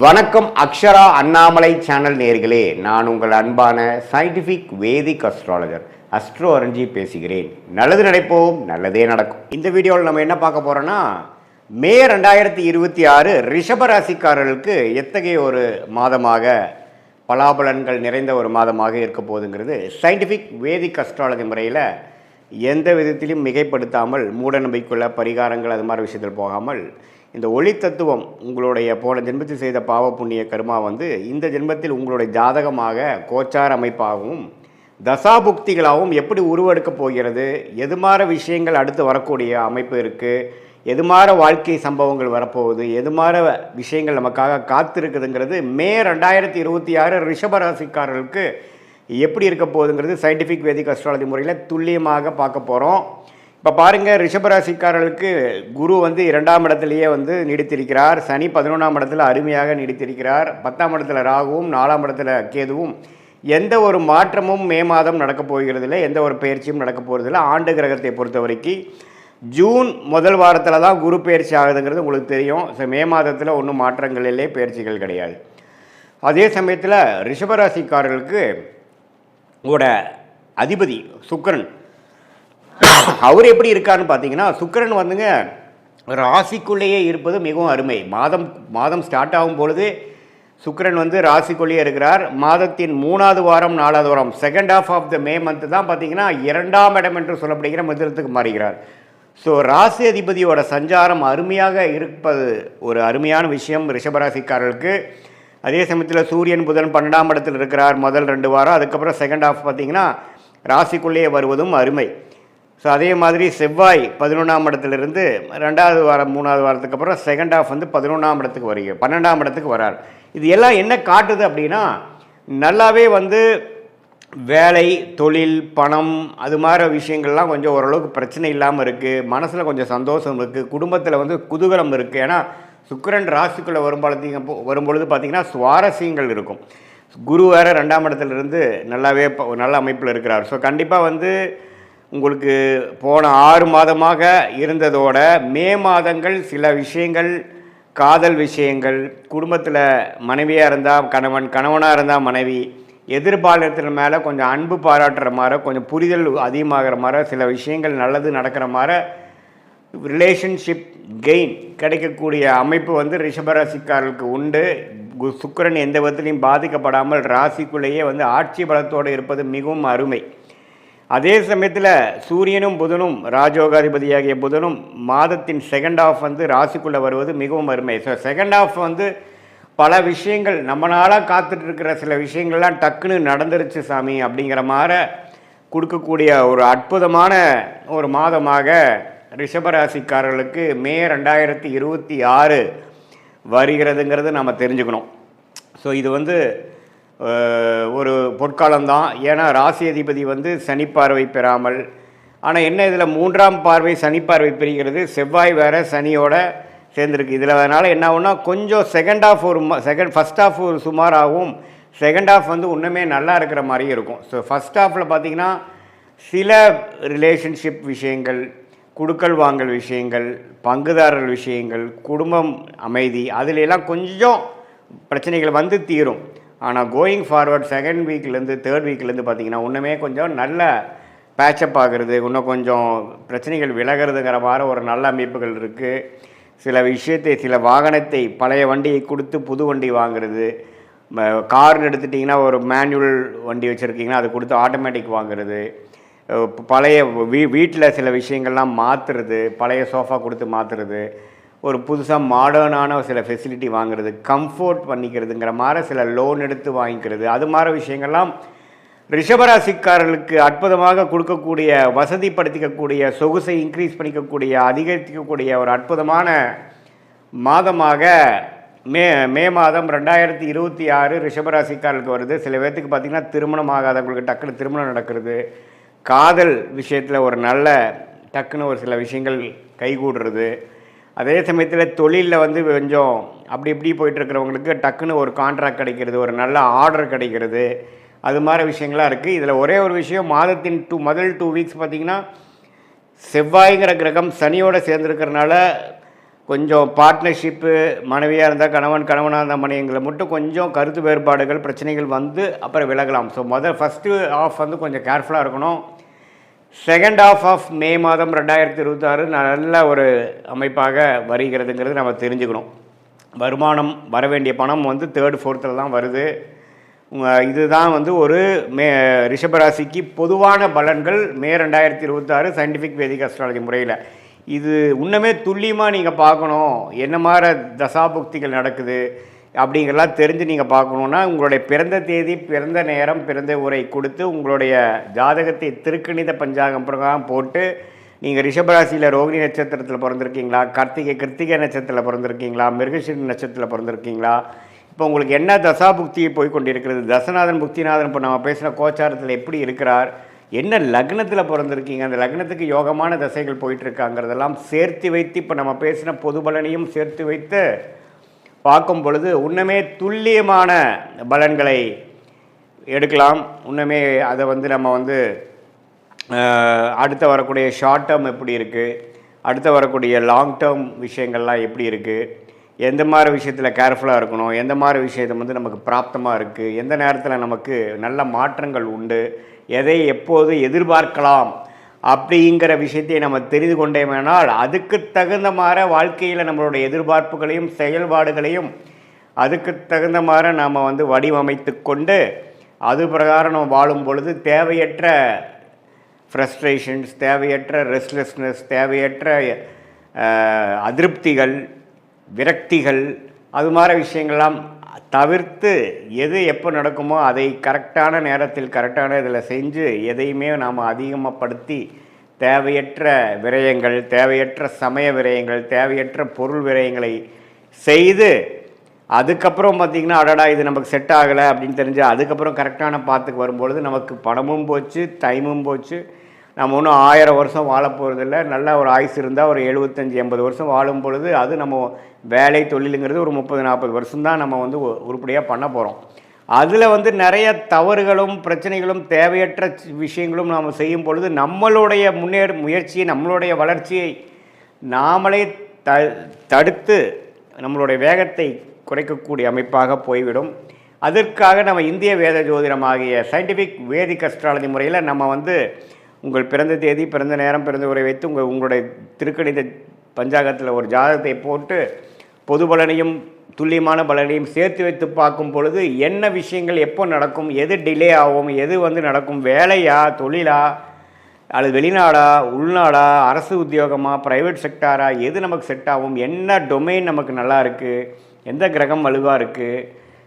வணக்கம். அக்ஷரா அண்ணாமலை சேனல் நேயர்களே, நான் உங்கள் அன்பான சயின்டிஃபிக் வேதிக் அஸ்ட்ராலஜர் அஸ்ட்ரோ அரஞ்சி பேசுகிறேன். நல்லது நினைப்போம், நல்லதே நடக்கும். இந்த வீடியோவில் நம்ம என்ன பார்க்க போகிறோன்னா, மே 2026 ரிஷபராசிக்காரர்களுக்கு எத்தகைய ஒரு மாதமாக பலாபலன்கள் நிறைந்த ஒரு மாதமாக இருக்க போகுதுங்கிறது சயின்டிஃபிக் வேதிக் அஸ்ட்ராலஜி முறையில் எந்த விதத்திலும் மிகைப்படுத்தாமல் மூட நம்பிக்கையுள்ள பரிகாரங்கள் அது மாதிரி விஷயத்தில் போகாமல் இந்த ஒளி தத்துவம் உங்களுடைய போன ஜென்மத்தில் செய்த பாவ புண்ணிய கர்மா வந்து இந்த ஜென்மத்தில் உங்களுடைய ஜாதகமாக கோச்சார அமைப்பாகவும் தசாபுக்திகளாகவும் எப்படி உருவெடுக்கப் போகிறது, எது மாதிரி விஷயங்கள் அடுத்து வரக்கூடிய அமைப்பு இருக்குது, எது மாதிரி வாழ்க்கை சம்பவங்கள் வரப்போகுது, எது மாதிரி விஷயங்கள் நமக்காக காத்திருக்குதுங்கிறது மே 2026 ரிஷபராசிக்காரர்களுக்கு எப்படி இருக்க போகுதுங்கிறது சயின்டிஃபிக் வேதிக் அஸ்ட்ராலஜி முறையில் துல்லியமாக பார்க்க போகிறோம். இப்போ பாருங்கள், ரிஷபராசிக்காரர்களுக்கு குரு வந்து 2ஆம் இடத்துலையே வந்து நீடித்திருக்கிறார், சனி 11ஆம் இடத்துல அருமையாக நீடித்திருக்கிறார், 10ஆம் இடத்துல ராகுவும் 4ஆம் இடத்துல கேதுவும். எந்த ஒரு மாற்றமும் மே மாதம் நடக்கப் போகிறதில்லை, எந்த ஒரு பயிற்சியும் நடக்க போகிறதில்லை. ஆண்டு கிரகத்தை பொறுத்த வரைக்கும் ஜூன் முதல் வாரத்தில் தான் குரு பயிற்சி ஆகுதுங்கிறது உங்களுக்கு தெரியும். ஸோ மே மாதத்தில் ஒன்றும் மாற்றங்கள் இல்லை, பயிற்சிகள் கிடையாது. அதே சமயத்தில் ரிஷபராசிக்காரர்களுக்கு உங்களோட அதிபதி சுக்கிரன் அவர் எப்படி இருக்காருன்னு பார்த்தீங்கன்னா, சுக்கிரன் வந்துங்க ராசிக்குள்ளேயே இருப்பது மிகவும் அருமை. மாதம் ஸ்டார்ட் ஆகும் பொழுது சுக்கிரன் வந்து ராசிக்குள்ளேயே இருக்கிறார். மாதத்தின் 3வது வாரம் 4வது வாரம் second half of the May month தான் பார்த்தீங்கன்னா 2ஆம் இடம் என்று சொல்லப்படுகிற மிதுனத்துக்கு மாறுகிறார். ஸோ ராசி அதிபதியோட சஞ்சாரம் அருமையாக இருப்பது ஒரு அருமையான விஷயம் ரிஷபராசிக்காரர்களுக்கு. அதே சமயத்தில் சூரியன் புதன் 12ஆம் இடத்தில் இருக்கிறார் முதல் 2 வாரம். அதுக்கப்புறம் செகண்ட் ஹாஃப் பார்த்திங்கன்னா ராசிக்குள்ளேயே வருவதும் அருமை. ஸோ அதே மாதிரி செவ்வாய் 11ஆம் இடத்துலேருந்து 2வது வாரம் 3வது வாரத்துக்கு அப்புறம் செகண்ட் ஹாஃப் வந்து 11ஆம் இடத்துக்கு வருக 12ஆம் இடத்துக்கு வரார். இது எல்லாம் என்ன காட்டுது அப்படின்னா, நல்லாவே வந்து வேலை, தொழில், பணம் அது மாதிரி விஷயங்கள்லாம் கொஞ்சம் ஓரளவுக்கு பிரச்சனை இல்லாமல் இருக்குது. மனசில் கொஞ்சம் சந்தோஷம் இருக்குது. குடும்பத்தில் வந்து குதூகலம் இருக்குது. ஏன்னா சுக்கிரன் ராசிக்குள்ளே வரும்பொழுது பார்த்திங்கன்னா சுவாரஸ்யங்கள் இருக்கும். குரு வேறு 2ஆம் இடத்துலேருந்து நல்லாவே நல்ல அமைப்பில் இருக்கிறார். ஸோ கண்டிப்பாக வந்து உங்களுக்கு போன 6 மாதமாக இருந்ததோட மே மாதங்கள் சில விஷயங்கள், காதல் விஷயங்கள், குடும்பத்தில் மனைவியாக இருந்தால் கணவன், கணவனாக இருந்தால் மனைவி, எதிர்பாலத்தின் மேலே கொஞ்சம் அன்பு பாராட்டுற மாதிரி, கொஞ்சம் புரிதல் அதிகமாகிற மாதிரி, சில விஷயங்கள் நல்லது நடக்கிற மாதிரி ரிலேஷன்ஷிப் கெயின் கிடைக்கக்கூடிய அமைப்பு வந்து ரிஷபராசிக்காரர்களுக்கு உண்டு. சுக்கிரன் எந்த விதத்திலையும் பாதிக்கப்படாமல் ராசிக்குள்ளேயே வந்து ஆட்சி பலத்தோடு இருப்பது மிகவும் அருமை. அதே சமயத்தில் சூரியனும் புதனும் ராஜோகாதிபதியாகிய புதனும் மாதத்தின் செகண்ட் ஹாஃப் வந்து ராசிக்குள்ளே வருவது மிகவும் அருமை. ஸோ செகண்ட் ஹாஃப் வந்து பல விஷயங்கள் நம்ம நாளாக காத்துட்ருக்கிற சில விஷயங்கள்லாம் டக்குன்னு நடந்துருச்சு சாமி அப்படிங்கிற மாதிரி கொடுக்கக்கூடிய ஒரு அற்புதமான ஒரு மாதமாக ரிஷபராசிக்காரர்களுக்கு மே 2026 வருகிறதுங்கிறது நம்ம தெரிஞ்சுக்கணும். ஸோ இது வந்து ஒரு பொற்காலம்தான். ஏன்னா ராசி அதிபதி வந்து சனி பார்வை பெறாமல், ஆனால் என்ன இதில் 3ஆம் பார்வை சனி பார்வை பெறுகிறது. செவ்வாய் வேறு சனியோட சேர்ந்துருக்கு. இதில் அதனால் என்ன ஆகும்னா கொஞ்சம் செகண்ட் ஹாஃப் ஃபஸ்ட் ஹாஃப் ஒரு சுமாராகவும், செகண்ட் ஹாஃப் வந்து இன்னுமே நல்லா இருக்கிற மாதிரியும் இருக்கும். ஸோ ஃபஸ்ட் ஹாஃபில் பார்த்திங்கன்னா சில ரிலேஷன்ஷிப் விஷயங்கள், குடுக்கல் வாங்கல் விஷயங்கள், பங்குதாரர்கள் விஷயங்கள், குடும்பம் அமைதி, அதிலெல்லாம் கொஞ்சம் பிரச்சனைகள் வந்து தீரும். ஆனால் கோயிங் ஃபார்வர்ட் செகண்ட் வீக்லேருந்து தேர்ட் வீக்லேருந்து பார்த்திங்கன்னா இன்னுமே கொஞ்சம் நல்ல பேச்சப் ஆகிறது, இன்னும் கொஞ்சம் பிரச்சனைகள் விலகிறதுங்கிற மாதிரி ஒரு நல்ல அமைப்புகள் இருக்குது. சில விஷயத்தை, சில வாகனத்தை, பழைய வண்டியை கொடுத்து புது வண்டி வாங்குறது, கார்னு எடுத்துட்டிங்கன்னா ஒரு மேனுவல் வண்டி வச்சுருக்கீங்கன்னா அதை கொடுத்து ஆட்டோமேட்டிக் வாங்குறது, பழைய வீட்டில் சில விஷயங்கள்லாம் மாற்றுறது, பழைய சோஃபா கொடுத்து மாற்றுறது, ஒரு புதுசாக மாடர்னான சில ஃபெசிலிட்டி வாங்குறது, கம்ஃபோர்ட் பண்ணிக்கிறதுங்கிற மாதிரி சில லோன் எடுத்து வாங்கிக்கிறது, அது மாதிரி விஷயங்கள்லாம் ரிஷபராசிக்காரர்களுக்கு அற்புதமாக கொடுக்கக்கூடிய, வசதிப்படுத்திக்கக்கூடிய, சொகுசை இன்க்ரீஸ் பண்ணிக்கக்கூடிய, அதிகரிக்கக்கூடிய ஒரு அற்புதமான மாதமாக மே மாதம் 2026 ரிஷபராசிக்காரர்களுக்கு வருது. சில பேர்த்துக்கு பார்த்திங்கன்னா திருமணம் ஆகாதவங்களுக்கு டக்குன்னு திருமணம் நடக்கிறது, காதல் விஷயத்தில் ஒரு நல்ல டக்குன்னு ஒரு சில விஷயங்கள் கைகூடுறது, அதே சமயத்தில் தொழிலில் வந்து கொஞ்சம் அப்படி இப்படி போயிட்டுருக்கிறவங்களுக்கு டக்குன்னு ஒரு கான்ட்ராக்ட் கிடைக்கிறது, ஒரு நல்ல ஆர்டர் கிடைக்கிறது, அது மாதிரி விஷயங்களாக இருக்குது. இதில் ஒரே ஒரு விஷயம், மாதத்தின் முதல் 2 வீக்ஸ் பார்த்திங்கன்னா செவ்வாய்ங்கிற கிரகம் சனியோடு சேர்ந்துருக்கிறதுனால கொஞ்சம் பார்ட்னர்ஷிப்பு, மனைவியாக இருந்தால் கணவன், கணவனாக இருந்தால் மனைவிங்களை மட்டும் கொஞ்சம் கருத்து வேறுபாடுகள், பிரச்சனைகள் வந்து அப்புறம் விலகலாம். ஸோ ஃபஸ்ட்டு ஆஃப் வந்து கொஞ்சம் கேர்ஃபுல்லாக இருக்கணும். செகண்ட் ஹாஃப் ஆஃப் மே மாதம் 2026 நல்ல ஒரு அமைப்பாக வருகிறதுங்கிறது நம்ம தெரிஞ்சுக்கணும். வருமானம், வர வேண்டிய பணம் வந்து 3rd 4th தான் வருது. இதுதான் வந்து ஒரு ரிஷபராசிக்கு பொதுவான பலன்கள் மே 2026 சயின்டிஃபிக் வேதிக் அஸ்ட்ராலஜி முறையில். இது இன்னுமே துல்லியமாக நீங்கள் பார்க்கணும், என்ன மாதிரி தசாபுக்திகள் நடக்குது அப்படிங்கிறலாம் தெரிஞ்சு நீங்கள் பார்க்கணுன்னா உங்களுடைய பிறந்த தேதி, பிறந்த நேரம், பிறந்த உரை கொடுத்து உங்களுடைய ஜாதகத்தை திருக்கணித பஞ்சாங்கம் பிரகாரம் போட்டு, நீங்கள் ரிஷபராசியில் ரோகிணி நட்சத்திரத்தில் பிறந்திருக்கீங்களா, கிருத்திகை நட்சத்திரத்தில் பிறந்திருக்கீங்களா, மிருகசீரிஷ நட்சத்திரத்தில் பிறந்திருக்கீங்களா, இப்போ உங்களுக்கு என்ன தசாபுக்தி போய் கொண்டிருக்கிறது, தசநாதன் புக்திநாதன் இப்போ நம்ம பேசுகிற கோச்சாரத்தில் எப்படி இருக்கிறார், என்ன லக்னத்தில் பிறந்திருக்கீங்க, அந்த லக்னத்துக்கு யோகமான தசைகள் போயிட்டுருக்காங்கிறதெல்லாம் சேர்த்து வைத்து இப்போ நம்ம பேசின பொது பலனையும் சேர்த்து வைத்து பார்க்கும் பொழுது இன்னுமே துல்லியமான பலன்களை எடுக்கலாம். இன்னுமே அதை வந்து நம்ம வந்து அடுத்து வரக்கூடிய ஷார்ட் டேர்ம் எப்படி இருக்குது, அடுத்து வரக்கூடிய லாங் டேர்ம் விஷயங்கள்லாம் எப்படி இருக்குது, எந்த மாதிரி விஷயத்தில் கேர்ஃபுல்லாக இருக்கணும், எந்த மாதிரி விஷயத்தை வந்து நமக்கு பிராப்தமாக இருக்குது, எந்த நேரத்தில் நமக்கு நல்ல மாற்றங்கள் உண்டு, எதை எப்போது எதிர்பார்க்கலாம் அப்படிங்கிற விஷயத்தை நம்ம தெரிந்து கொண்டேமானால் அதுக்கு தகுந்த மாதிரி வாழ்க்கையில் நம்மளுடைய எதிர்பார்ப்புகளையும் செயல்பாடுகளையும் அதுக்கு தகுந்த மாதிரி நாம் வந்து வடிவமைத்து கொண்டு அது பிரகாரம் நம்ம வாழும் பொழுது தேவையற்ற ஃப்ரஸ்ட்ரேஷன்ஸ், தேவையற்ற ரெஸ்ட்லெஸ்னஸ், தேவையற்ற அதிருப்திகள், விரக்திகள், அது மாதிரி விஷயங்கள்லாம் தவிர்த்து எது எப்போ நடக்குமோ அதை கரெக்டான நேரத்தில் கரெக்டான இதில் செஞ்சு எதையுமே நாம் அதிகமாகப்படுத்தி தேவையற்ற விரயங்கள், தேவையற்ற சமய விரயங்கள், தேவையற்ற பொருள் விரயங்களை செய்து அதுக்கப்புறம் பார்த்திங்கன்னா அடடா இது நமக்கு செட் ஆகலை அப்படின்னு தெரிஞ்சு அதுக்கப்புறம் கரெக்டான பாத்துக்கு வரும்பொழுது நமக்கு பணமும் போச்சு, டைமும் போச்சு. நம்ம ஒன்றும் 1000 வருஷம் வாழ போகிறதில்ல. நல்லா ஒரு ஆயுசு இருந்தால் ஒரு 75-80 வருஷம் வாழும் பொழுது அது நம்ம வேலை தொழிலுங்கிறது ஒரு 30-40 வருஷம்தான் நம்ம வந்து உருப்படியாக பண்ண போகிறோம். அதில் நிறைய தவறுகளும் பிரச்சனைகளும் தேவையற்ற விஷயங்களும் நாம் செய்யும் பொழுது நம்மளுடைய முயற்சியை, நம்மளுடைய வளர்ச்சியை நாமளே தடுத்து நம்மளுடைய வேகத்தை குறைக்கக்கூடிய அமைப்பாக போய்விடும். அதற்காக நம்ம இந்திய வேத ஜோதிடமாகிய சயின்டிஃபிக் வேதிக் அஸ்ட்ராலஜி முறையில் நம்ம உங்கள் பிறந்த தேதி, பிறந்த நேரம், பிறந்த உரை வைத்து உங்களுடைய திருக்கணித பஞ்சாங்கத்தில் ஒரு ஜாதகத்தை போட்டு பொது பலனையும் துல்லியமான பலனையும் சேர்த்து வைத்து பார்க்கும் பொழுது என்ன விஷயங்கள் எப்போ நடக்கும், எது டிலே ஆகும், எது நடக்கும், வேலையா, தொழிலா, அல்லது வெளிநாடா, உள்நாடா, அரசு உத்தியோகமா, ப்ரைவேட் செக்டாரா, எது நமக்கு செட் ஆகும், என்ன டொமைன் நமக்கு நல்லா இருக்குது, எந்த கிரகம் வலுவாக இருக்குது,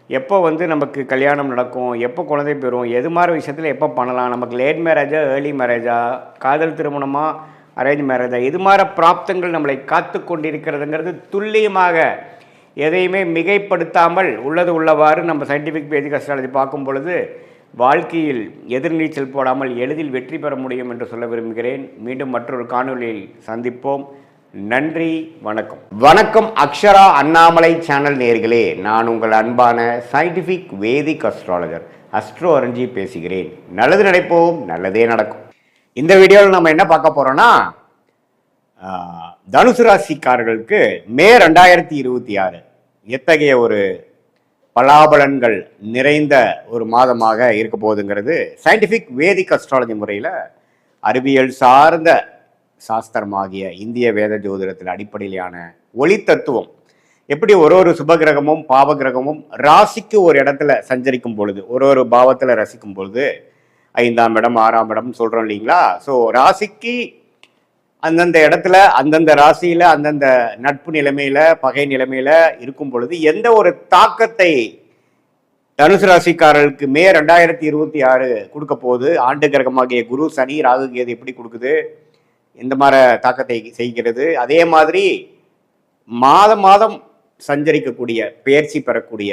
எப்போ நமக்கு கல்யாணம் நடக்கும், எப்போ குழந்தை பெறும், எது மாதிரி விஷயத்தில் எப்போ பண்ணலாம், நமக்கு லேட் மேரேஜா, ஏர்லி மேரேஜா, காதல் திருமணமா, அரேஞ்ச் மேரேஜா, இது மாதிரி பிராப்தங்கள் நம்மளை காத்து கொண்டிருக்கிறதுங்கிறது துல்லியமாக எதையுமே மிகைப்படுத்தாமல் உள்ளது உள்ளவாறு நம்ம சயின்டிஃபிக் வேதிக் அஸ்ட்ராலஜி பார்க்கும் பொழுது வாழ்க்கையில் எதிர்நீச்சல் போடாமல் எளிதில் வெற்றி பெற முடியும் என்று சொல்ல விரும்புகிறேன். மீண்டும் மற்றொரு காணொலியில் சந்திப்போம். நன்றி, வணக்கம். வணக்கம் அக்ஷரா அண்ணாமலை சேனல் நேயர்களே, நான் உங்கள் அன்பான சயின்டிஃபிக் வேதிக் அஸ்ட்ராலஜர் அஸ்ட்ரோ அரஞ்சி பேசுகிறேன். நல்லது நினைப்போம், நல்லதே நடக்கும். இந்த வீடியோவில் நம்ம என்ன பார்க்க போறோம்னா, தனுசு ராசிக்காரர்களுக்கு மே 2026 எத்தகைய ஒரு பலாபலன்கள் நிறைந்த ஒரு மாதமாக இருக்க போகுதுங்கிறது சயின்டிஃபிக் வேதிக் அஸ்ட்ராலஜி முறையில் அறிவியல் சார்ந்த சாஸ்திரமாகிய இந்திய வேத ஜோதிடத்தில் அடிப்படையிலான ஒளி தத்துவம் எப்படி ஒரு சுபகிரகமும் பாவகிரகமும் ராசிக்கு ஒரு இடத்துல சஞ்சரிக்கும் பொழுது, ஒரு பாவத்தில் ரசிக்கும் பொழுது 5ஆம் இடம் 6ஆம் இடம் சொல்கிறோம் இல்லைங்களா. ஸோ ராசிக்கு அந்தந்த இடத்துல அந்தந்த ராசியில் அந்தந்த நட்பு நிலைமையில் பகை நிலைமையில் இருக்கும் பொழுது எந்த ஒரு தாக்கத்தை தனுசு ராசிக்காரர்களுக்கு மே 2026 கொடுக்க போகுது, ஆண்டு கிரகமாகிய குரு, சனி, ராகு, கேது எப்படி கொடுக்குது, இந்த மாதிரி தாக்கத்தை செய்கிறது. அதே மாதிரி மாதம் சஞ்சரிக்கக்கூடிய பெயர்ச்சி பெறக்கூடிய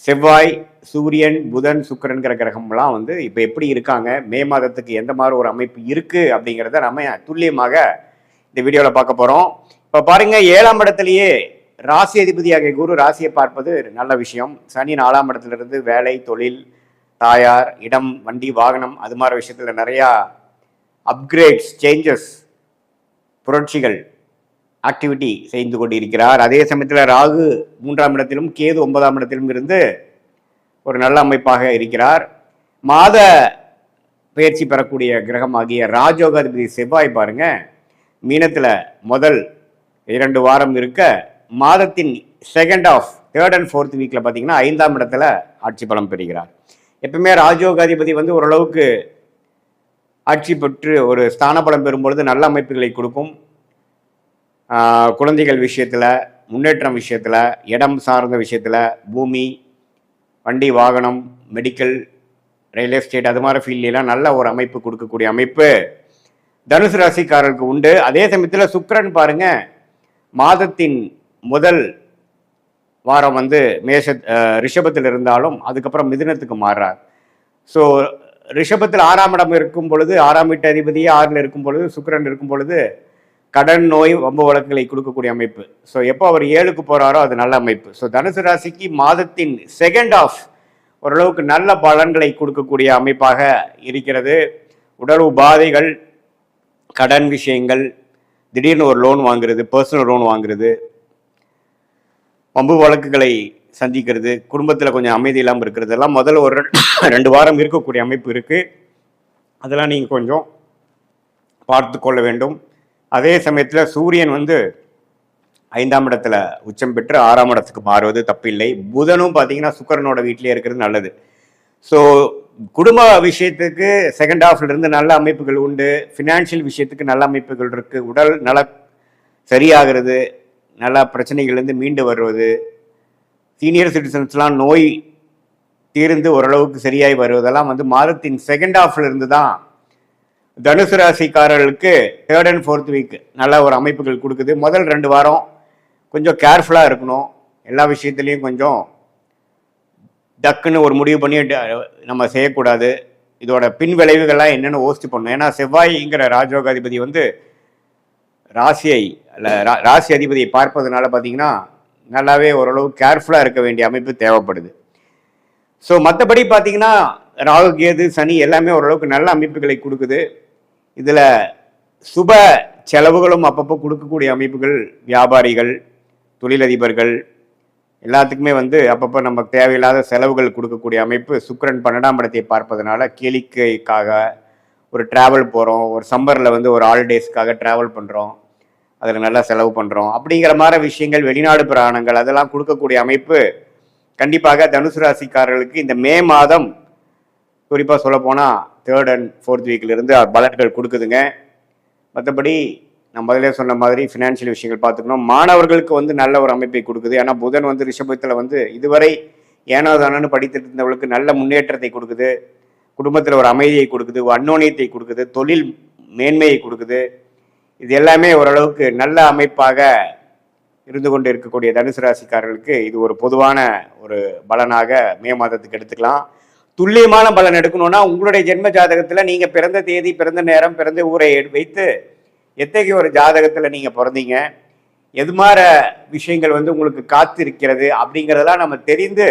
செவ்வாய், சூரியன், புதன், சுக்கிரன்கிற கிரகம்லாம் இப்போ எப்படி இருக்காங்க, மே மாதத்துக்கு எந்த மாதிரி ஒரு அமைப்பு இருக்குது அப்படிங்கிறத நம்ம துல்லியமாக இந்த வீடியோவில் பார்க்க போகிறோம். இப்போ பாருங்கள், 7ஆம் இடத்துலையே ராசி அதிபதியாக குரு ராசியை பார்ப்பது நல்ல விஷயம். சனி 4ஆம் இடத்துலேருந்து வேலை, தொழில், தாயார், இடம், வண்டி, வாகனம், அது மாதிரி விஷயத்தில் நிறையா அப்கிரேட்ஸ், சேஞ்சஸ், புரட்சிகள், ஆக்டிவிட்டி செய்து கொண்டிருக்கிறார். அதே சமயத்தில் ராகு 3ஆம் இடத்திலும் கேது 9ஆம் இடத்திலும் இருந்து ஒரு நல்ல அமைப்பாக இருக்கிறார். மாத பயிற்சி பெறக்கூடிய கிரகமாகிய ராஜயோகாதிபதி செவ்வாய் பாருங்க, மீனத்தில் முதல் 2 வாரம் இருக்க மாதத்தின் second half 3rd and 4th வீக்கில் பார்த்தீங்கன்னா 5ஆம் இடத்துல ஆட்சி பலம் பெறுகிறார். எப்பவுமே ராஜயோகாதிபதி ஓரளவுக்கு ஆட்சி பெற்று ஒரு ஸ்தான பலம் பெறும்பொழுது நல்ல அமைப்புகளை கொடுக்கும். குழந்தைகள் விஷயத்தில், முன்னேற்றம் விஷயத்தில், இடம் சார்ந்த விஷயத்தில், பூமி, வண்டி, வாகனம், மெடிக்கல், ரியல் எஸ்டேட், அது மாதிரி ஃபீல்டெலாம் நல்ல ஒரு அமைப்பு கொடுக்கக்கூடிய அமைப்பு தனுசு ராசிக்காரருக்கு உண்டு. அதே சமயத்தில் சுக்கிரன் பாருங்க, மாதத்தின் முதல் வாரம் ரிஷபத்தில் இருந்தாலும் அதுக்கப்புறம் மிதுனத்துக்கு மாறுறார். ஸோ ரிஷபத்தில் 6ஆம் இடம் இருக்கும் பொழுது, 6ஆம் வீட்டு அதிபதியே 6ல் இருக்கும் பொழுது, சுக்கிரன் இருக்கும் பொழுது கடன், நோய், வம்பு வழக்குகளை கொடுக்கக்கூடிய அமைப்பு. ஸோ எப்போ அவர் 7க்கு போகிறாரோ அது நல்ல அமைப்பு. ஸோ தனுசு ராசிக்கு மாதத்தின் செகண்ட் ஆஃப் ஓரளவுக்கு நல்ல பலன்களை கொடுக்கக்கூடிய அமைப்பாக இருக்கிறது. உடல் உபாதைகள், கடன் விஷயங்கள், திடீர்னு ஒரு லோன் வாங்குறது, பர்சனல் லோன் வாங்குறது, வம்பு வழக்குகளை சந்திக்கிறது, குடும்பத்தில் கொஞ்சம் அமைதி இல்லாமல் இருக்கிறது எல்லாம் முதல்ல ஒரு 2 வாரம் இருக்கக்கூடிய அமைப்பு இருக்குது. அதெல்லாம் நீங்கள் கொஞ்சம் பார்த்து கொள்ள வேண்டும். அதே சமயத்தில் சூரியன் 5ஆம் இடத்துல உச்சம் பெற்று 6ஆம் இடத்துக்கு மாறுவது தப்பில்லை. புதனும் பார்த்தீங்கன்னா சுக்கிரனோட வீட்டிலே இருக்கிறது நல்லது. ஸோ குடும்ப விஷயத்துக்கு செகண்ட் ஹாஃப்லேருந்து நல்ல அமைப்புகள் உண்டு. ஃபினான்ஷியல் விஷயத்துக்கு நல்ல அமைப்புகள் இருக்குது. உடல் நல சரியாகிறது, நல்ல பிரச்சனைகள்லேருந்து மீண்டு வருவது, சீனியர் சிட்டிசன்ஸ்லாம் நோய் தீர்ந்து ஓரளவுக்கு சரியாகி வருவதெல்லாம் வந்து மாதத்தின் செகண்ட் ஹாஃப்ல இருந்து தான் தனுசு ராசிக்காரர்களுக்கு 3rd and 4th வீக் நல்ல ஒரு அமைப்புகள் கொடுக்குது. முதல் 2 வாரம் கொஞ்சம் கேர்ஃபுல்லாக இருக்கணும். எல்லா விஷயத்துலேயும் கொஞ்சம் டக்குன்னு ஒரு முடிவு பண்ணி நம்ம செய்யக்கூடாது. இதோட பின் விளைவுகள்லாம் என்னென்னு யோசிச்சு பண்ணணும். ஏன்னா செவ்வாய்ங்கிற ராஜயோகாதிபதி வந்து ராசி அதிபதியை பார்ப்பதுனால பார்த்தீங்கன்னா நல்லாவே ஓரளவு கேர்ஃபுல்லாக இருக்க வேண்டிய அமைப்பு தேவைப்படுது. ஸோ மற்றபடி பார்த்தீங்கன்னா ராகு கேது சனி எல்லாமே ஓரளவுக்கு நல்ல அமைப்புகளை கொடுக்குது. இதில் சுப செலவுகளும் அப்பப்போ கொடுக்கக்கூடிய அமைப்புகள் வியாபாரிகள் தொழிலதிபர்கள் எல்லாத்துக்குமே வந்து அப்பப்போ நமக்கு தேவையில்லாத செலவுகள் கொடுக்கக்கூடிய அமைப்பு. சுக்கிரன் 12ஆம் இடத்தை பார்ப்பதனால கேளிக்கைக்காக ஒரு ட்ராவல் போகிறோம், ஒரு சம்மரில் வந்து ஒரு ஹாலிடேஸ்க்காக ட்ராவல் பண்ணுறோம், அதில் நல்லா செலவு பண்ணுறோம் அப்படிங்கிற மாதிரி விஷயங்கள், வெளிநாடு பிரயாணங்கள் அதெல்லாம் கொடுக்கக்கூடிய அமைப்பு கண்டிப்பாக தனுசு ராசிக்காரர்களுக்கு இந்த மே மாதம் குறிப்பாக சொல்ல போனால் 3rd and 4th வீக்கிலிருந்து பலன்கள் கொடுக்குதுங்க. மற்றபடி நான் முதலே சொன்ன மாதிரி ஃபினான்ஷியல் விஷயங்கள் பார்த்துக்கணும். மாணவர்களுக்கு வந்து நல்ல ஒரு அமைப்பை கொடுக்குது. ஏன்னா புதன் வந்து ரிஷபத்தில் வந்து இதுவரை ஏனோ தானோன்னு படித்துட்டு இருந்தவர்களுக்கு நல்ல முன்னேற்றத்தை கொடுக்குது. குடும்பத்தில் ஒரு அமைதியை கொடுக்குது, அந்யோன்யத்தை கொடுக்குது, தொழில் மேன்மையை கொடுக்குது. இது எல்லாமே ஓரளவுக்கு நல்ல அமைப்பாக இருந்து கொண்டு இருக்கக்கூடிய தனுசு ராசிக்காரர்களுக்கு இது ஒரு பொதுவான ஒரு பலனாக மே மாதத்துக்கு எடுத்துக்கலாம். துல்லியமான பலன் எடுக்கணும்னா உங்களுடைய ஜென்ம ஜாதகத்தில் நீங்கள் பிறந்த தேதி, பிறந்த நேரம், பிறந்த ஊரை வைத்து எத்தகைய ஒரு ஜாதகத்தில் நீங்கள் பிறந்தீங்க, எது மாதிரி விஷயங்கள் வந்து உங்களுக்கு காத்திருக்கிறது அப்படிங்கிறதெல்லாம் நம்ம தெரிந்து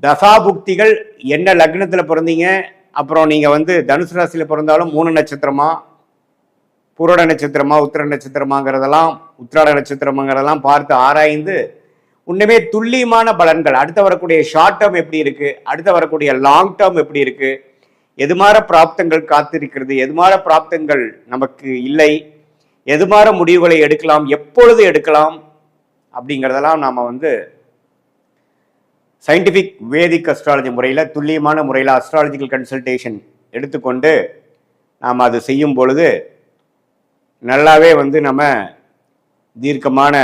தசாபுக்திகள் என்ன லக்னத்தில் பிறந்தீங்க, அப்புறம் நீங்கள் வந்து தனுசு ராசியில் பிறந்தாலும் 3 நட்சத்திரமா, பூரோட நட்சத்திரமா, உத்திர நட்சத்திரமாங்கிறதெல்லாம், உத்திராட நட்சத்திரமாங்கிறதெல்லாம் பார்த்து ஆராய்ந்து உண்மையே துல்லியமான பலன்கள் அடுத்த வரக்கூடிய ஷார்ட் டேர்ம் எப்படி இருக்கு, அடுத்த வரக்கூடிய லாங் டேர்ம் எப்படி இருக்கு, எது மாதிரி பிராப்தங்கள் காத்திருக்கிறது, எது மாதிரி பிராப்தங்கள் நமக்கு இல்லை, எது மாதிரி முடிவுகளை எடுக்கலாம், எப்பொழுது எடுக்கலாம் அப்படிங்கிறதெல்லாம் நாம் வந்து சயின்டிஃபிக் வேதிக் அஸ்ட்ராலஜி முறையில் துல்லியமான முறையில் அஸ்ட்ராலஜிக்கல் கன்சல்டேஷன் எடுத்துக்கொண்டு நாம் அது செய்யும் பொழுது நல்லாவே வந்து நம்ம தீர்க்கமான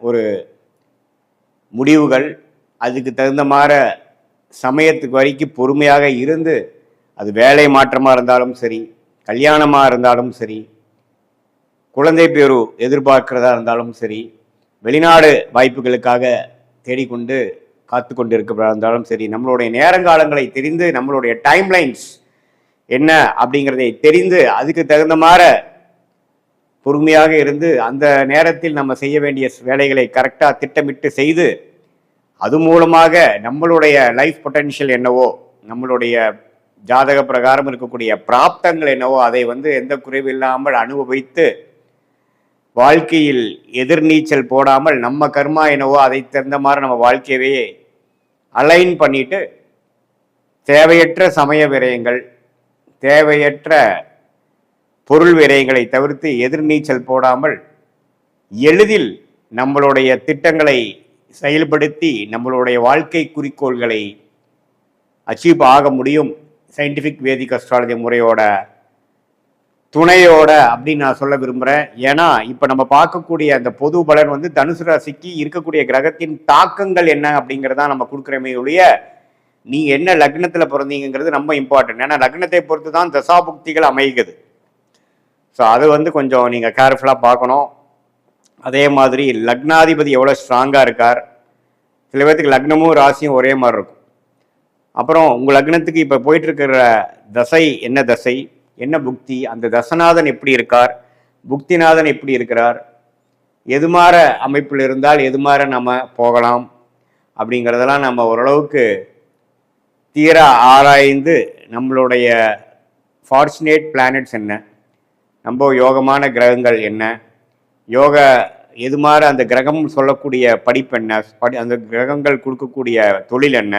ஒரு முடிவுகள் அதுக்கு தகுந்த மாதிரி சமயத்துக்கு வரைக்கும் பொறுமையாக இருந்து, அது வேலை மாற்றமாக இருந்தாலும் சரி, கல்யாணமாக இருந்தாலும் சரி, குழந்தை பேரு எதிர்பார்க்கிறதா இருந்தாலும் சரி, வெளிநாடு வாய்ப்புகளுக்காக தேடிக்கொண்டு காத்து கொண்டு இருக்கிறதா இருந்தாலும் சரி, நம்மளுடைய நேரங்காலங்களை தெரிந்து நம்மளுடைய டைம்லைன்ஸ் என்ன அப்படிங்கிறதை தெரிந்து அதுக்கு தகுந்த மாதிரி பொறுமையாக இருந்து அந்த நேரத்தில் நம்ம செய்ய வேண்டிய வேலைகளை கரெக்டாக திட்டமிட்டு செய்து அது மூலமாக நம்மளுடைய லைஃப் பொட்டென்ஷியல் என்னவோ, நம்மளுடைய ஜாதக பிரகாரம் இருக்கக்கூடிய பிராப்தங்கள் என்னவோ அதை வந்து எந்த குறைவு இல்லாமல் அனுபவித்து வாழ்க்கையில் எதிர்நீச்சல் போடாமல் நம்ம கர்மா என்னவோ அதை தகுந்த மாதிரி நம்ம வாழ்க்கையவே அலைன் பண்ணிட்டு தேவையற்ற சமய விரயங்கள், தேவையற்ற பொருள் விரயங்களை தவிர்த்து எதிர்நீச்சல் போடாமல் எளிதில் நம்மளுடைய திட்டங்களை செயல்படுத்தி நம்மளுடைய வாழ்க்கை குறிக்கோள்களை அச்சீவ் ஆக முடியும் சயின்டிஃபிக் வேதிக் அஸ்ட்ராலஜி முறையோட துணையோட அப்படின்னு நான் சொல்ல விரும்புகிறேன். ஏன்னா இப்போ நம்ம பார்க்கக்கூடிய அந்த பொது பலன் வந்து தனுசு ராசிக்கு இருக்கக்கூடிய கிரகத்தின் தாக்கங்கள் என்ன அப்படிங்கிறதான் நம்ம கொடுக்குறமே ஒழிய நீ என்ன லக்னத்தில் பிறந்தீங்கிறது ரொம்ப இம்பார்ட்டன்ட். ஏன்னா லக்னத்தை பொறுத்து தான் தசாபுக்திகள் அமைகிறது. ஸோ அது வந்து கொஞ்சம் நீங்கள் கேர்ஃபுல்லாக பார்க்கணும். அதே மாதிரி லக்னாதிபதி எவ்வளோ ஸ்ட்ராங்காக இருக்கார், சில பேர்த்துக்கு லக்னமும் ராசியும் ஒரே மாதிரி இருக்கும். அப்புறம் உங்கள் லக்னத்துக்கு இப்போ போயிட்டுருக்கிற தசை என்ன தசை, என்ன புக்தி, அந்த தசநாதன் எப்படி இருக்கார், புக்திநாதன் எப்படி இருக்கிறார், எது மாதிரி அமைப்பில் இருந்தால் எது மாதிரி நம்ம போகலாம் அப்படிங்கிறதெல்லாம் நம்ம ஓரளவுக்கு தீர ஆராய்ந்து நம்மளுடைய ஃபார்ச்சுனேட் பிளானட்ஸ் என்ன, நம்ம யோகமான கிரகங்கள் என்ன, யோக எது மாதிரி அந்த கிரகம் சொல்லக்கூடிய படிப்பு என்ன, அந்த கிரகங்கள் கொடுக்கக்கூடிய தொழில் என்ன,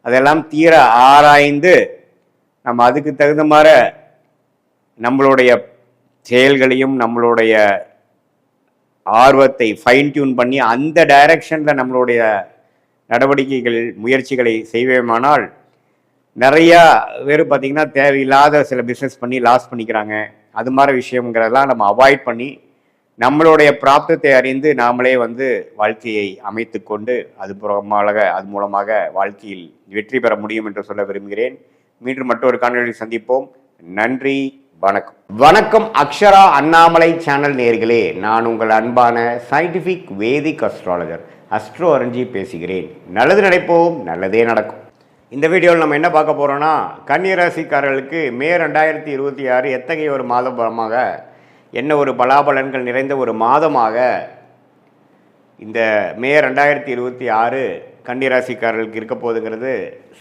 அதெல்லாம் தீர ஆராய்ந்து நம்ம அதுக்கு தகுந்த மாதிரி நம்மளுடைய செயல்களையும் நம்மளுடைய ஆர்வத்தை ஃபைன் டியூன் பண்ணி அந்த டைரக்ஷனில் நம்மளுடைய நடவடிக்கைகள் முயற்சிகளை செய்வேமானால் நிறையா பேர் பார்த்திங்கன்னா தேவையில்லாத சில பிஸ்னஸ் பண்ணி லாஸ் பண்ணிக்கிறாங்க. அது மாதிரி விஷயங்கிறதெல்லாம் நம்ம அவாய்ட் பண்ணி நம்மளுடைய பிராப்தத்தை அறிந்து நாமளே வந்து வாழ்க்கையை அமைத்து கொண்டு அது மூலமாக வாழ்க்கையில் வெற்றி பெற முடியும் என்று சொல்ல விரும்புகிறேன். மீண்டும் மற்றொரு காணொலியில் சந்திப்போம். நன்றி, வணக்கம். வணக்கம் அக்ஷரா அண்ணாமலை சேனல் நேயர்களே, நான் உங்கள் அன்பான சயின்டிஃபிக் வேதிக் அஸ்ட்ராலஜர் அஸ்ட்ரோ அருண்ஜி பேசுகிறேன். நல்லது நினைப்போம், நல்லதே நடக்கும். இந்த வீடியோவில் நம்ம என்ன பார்க்க போகிறோன்னா, கன்னிராசிக்காரர்களுக்கு மே 2026 எத்தகைய ஒரு மாதமாக, என்ன ஒரு பலாபலன்கள் நிறைந்த ஒரு மாதமாக இந்த மே 2026 கன்னிராசிக்காரர்களுக்கு இருக்க போகுதுங்கிறது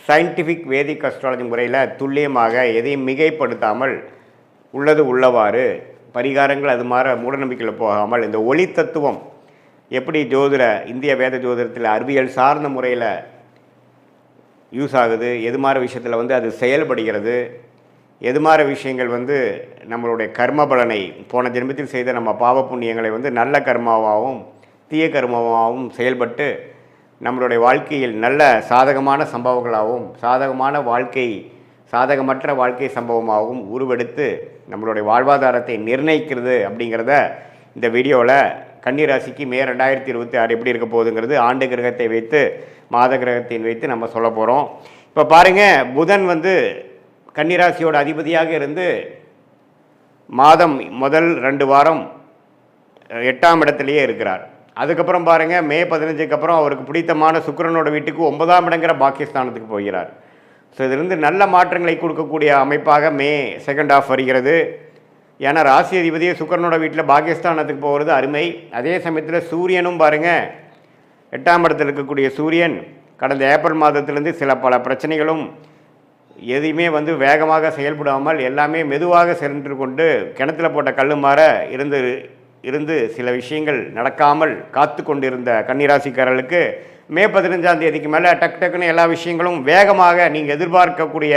சயின்டிஃபிக் வேதிக் அஸ்ட்ராலஜி முறையில் துல்லியமாக எதையும் மிகைப்படுத்தாமல் உள்ளது உள்ளவாறு பரிகாரங்கள் அது மாதிரி மூடநம்பிக்கையில் போகாமல் இந்த ஒளி தத்துவம் எப்படி இந்திய வேத ஜோதிடத்தில் அறிவியல் சார்ந்த முறையில் யூஸ் ஆகுது, எது மாதிரி விஷயத்தில் வந்து அது செயல்படுகிறது, எது மாதிரி விஷயங்கள் வந்து நம்மளுடைய கர்ம பலனை போன ஜென்மத்தில் செய்த நம்ம பாவ புண்ணியங்களை வந்து நல்ல கர்மாவாகவும் தீய கர்மாவாகவும் செயல்பட்டு நம்மளுடைய வாழ்க்கையில் நல்ல சாதகமான சம்பவங்களாகவும் சாதகமற்ற வாழ்க்கை சம்பவமாகவும் உருவெடுத்து நம்மளுடைய வாழ்வாதாரத்தை நிர்ணயிக்கிறது அப்படிங்கிறத இந்த வீடியோவில் கன்னிராசிக்கு மே 2026 எப்படி இருக்க போகுதுங்கிறது ஆண்டு கிரகத்தை வைத்து மாத கிரகத்தின் வைத்து நம்ம சொல்ல போகிறோம். இப்போ பாருங்கள், புதன் வந்து கன்னிராசியோட அதிபதியாக இருந்து மாதம் முதல் 2 வாரம் 8ஆம் இடத்துலையே இருக்கிறார். அதுக்கப்புறம் பாருங்கள், மே 15க்கு அப்புறம் அவருக்கு பிடித்தமான சுக்கிரனோட வீட்டுக்கு 9ஆம் இடங்கிற பாக்கியஸ்தானத்துக்கு போகிறார். ஸோ இதிலிருந்து நல்ல மாற்றங்களை கொடுக்கக்கூடிய அமைப்பாக மே செகண்ட் ஆஃப் வருகிறது. ஏன்னா ராசி அதிபதியை சுக்கிரனோட வீட்டில் பாகிஸ்தானத்துக்கு போகிறது அருமை. அதே சமயத்தில் சூரியனும் பாருங்கள், 8ஆம் இடத்தில் இருக்கக்கூடிய சூரியன் கடந்த ஏப்ரல் மாதத்திலேருந்து பல பிரச்சனைகளும் எதையுமே வந்து வேகமாக செயல்படாமல் எல்லாமே மெதுவாக சென்று கொண்டு கிணத்துல போட்ட கல் மாற இருந்து சில விஷயங்கள் நடக்காமல் காத்து கொண்டிருந்த கன்னிராசிக்காரர்களுக்கு மே 15ஆம் தேதிக்கு மேலே டக்குன்னு எல்லா விஷயங்களும் வேகமாக நீங்கள் எதிர்பார்க்கக்கூடிய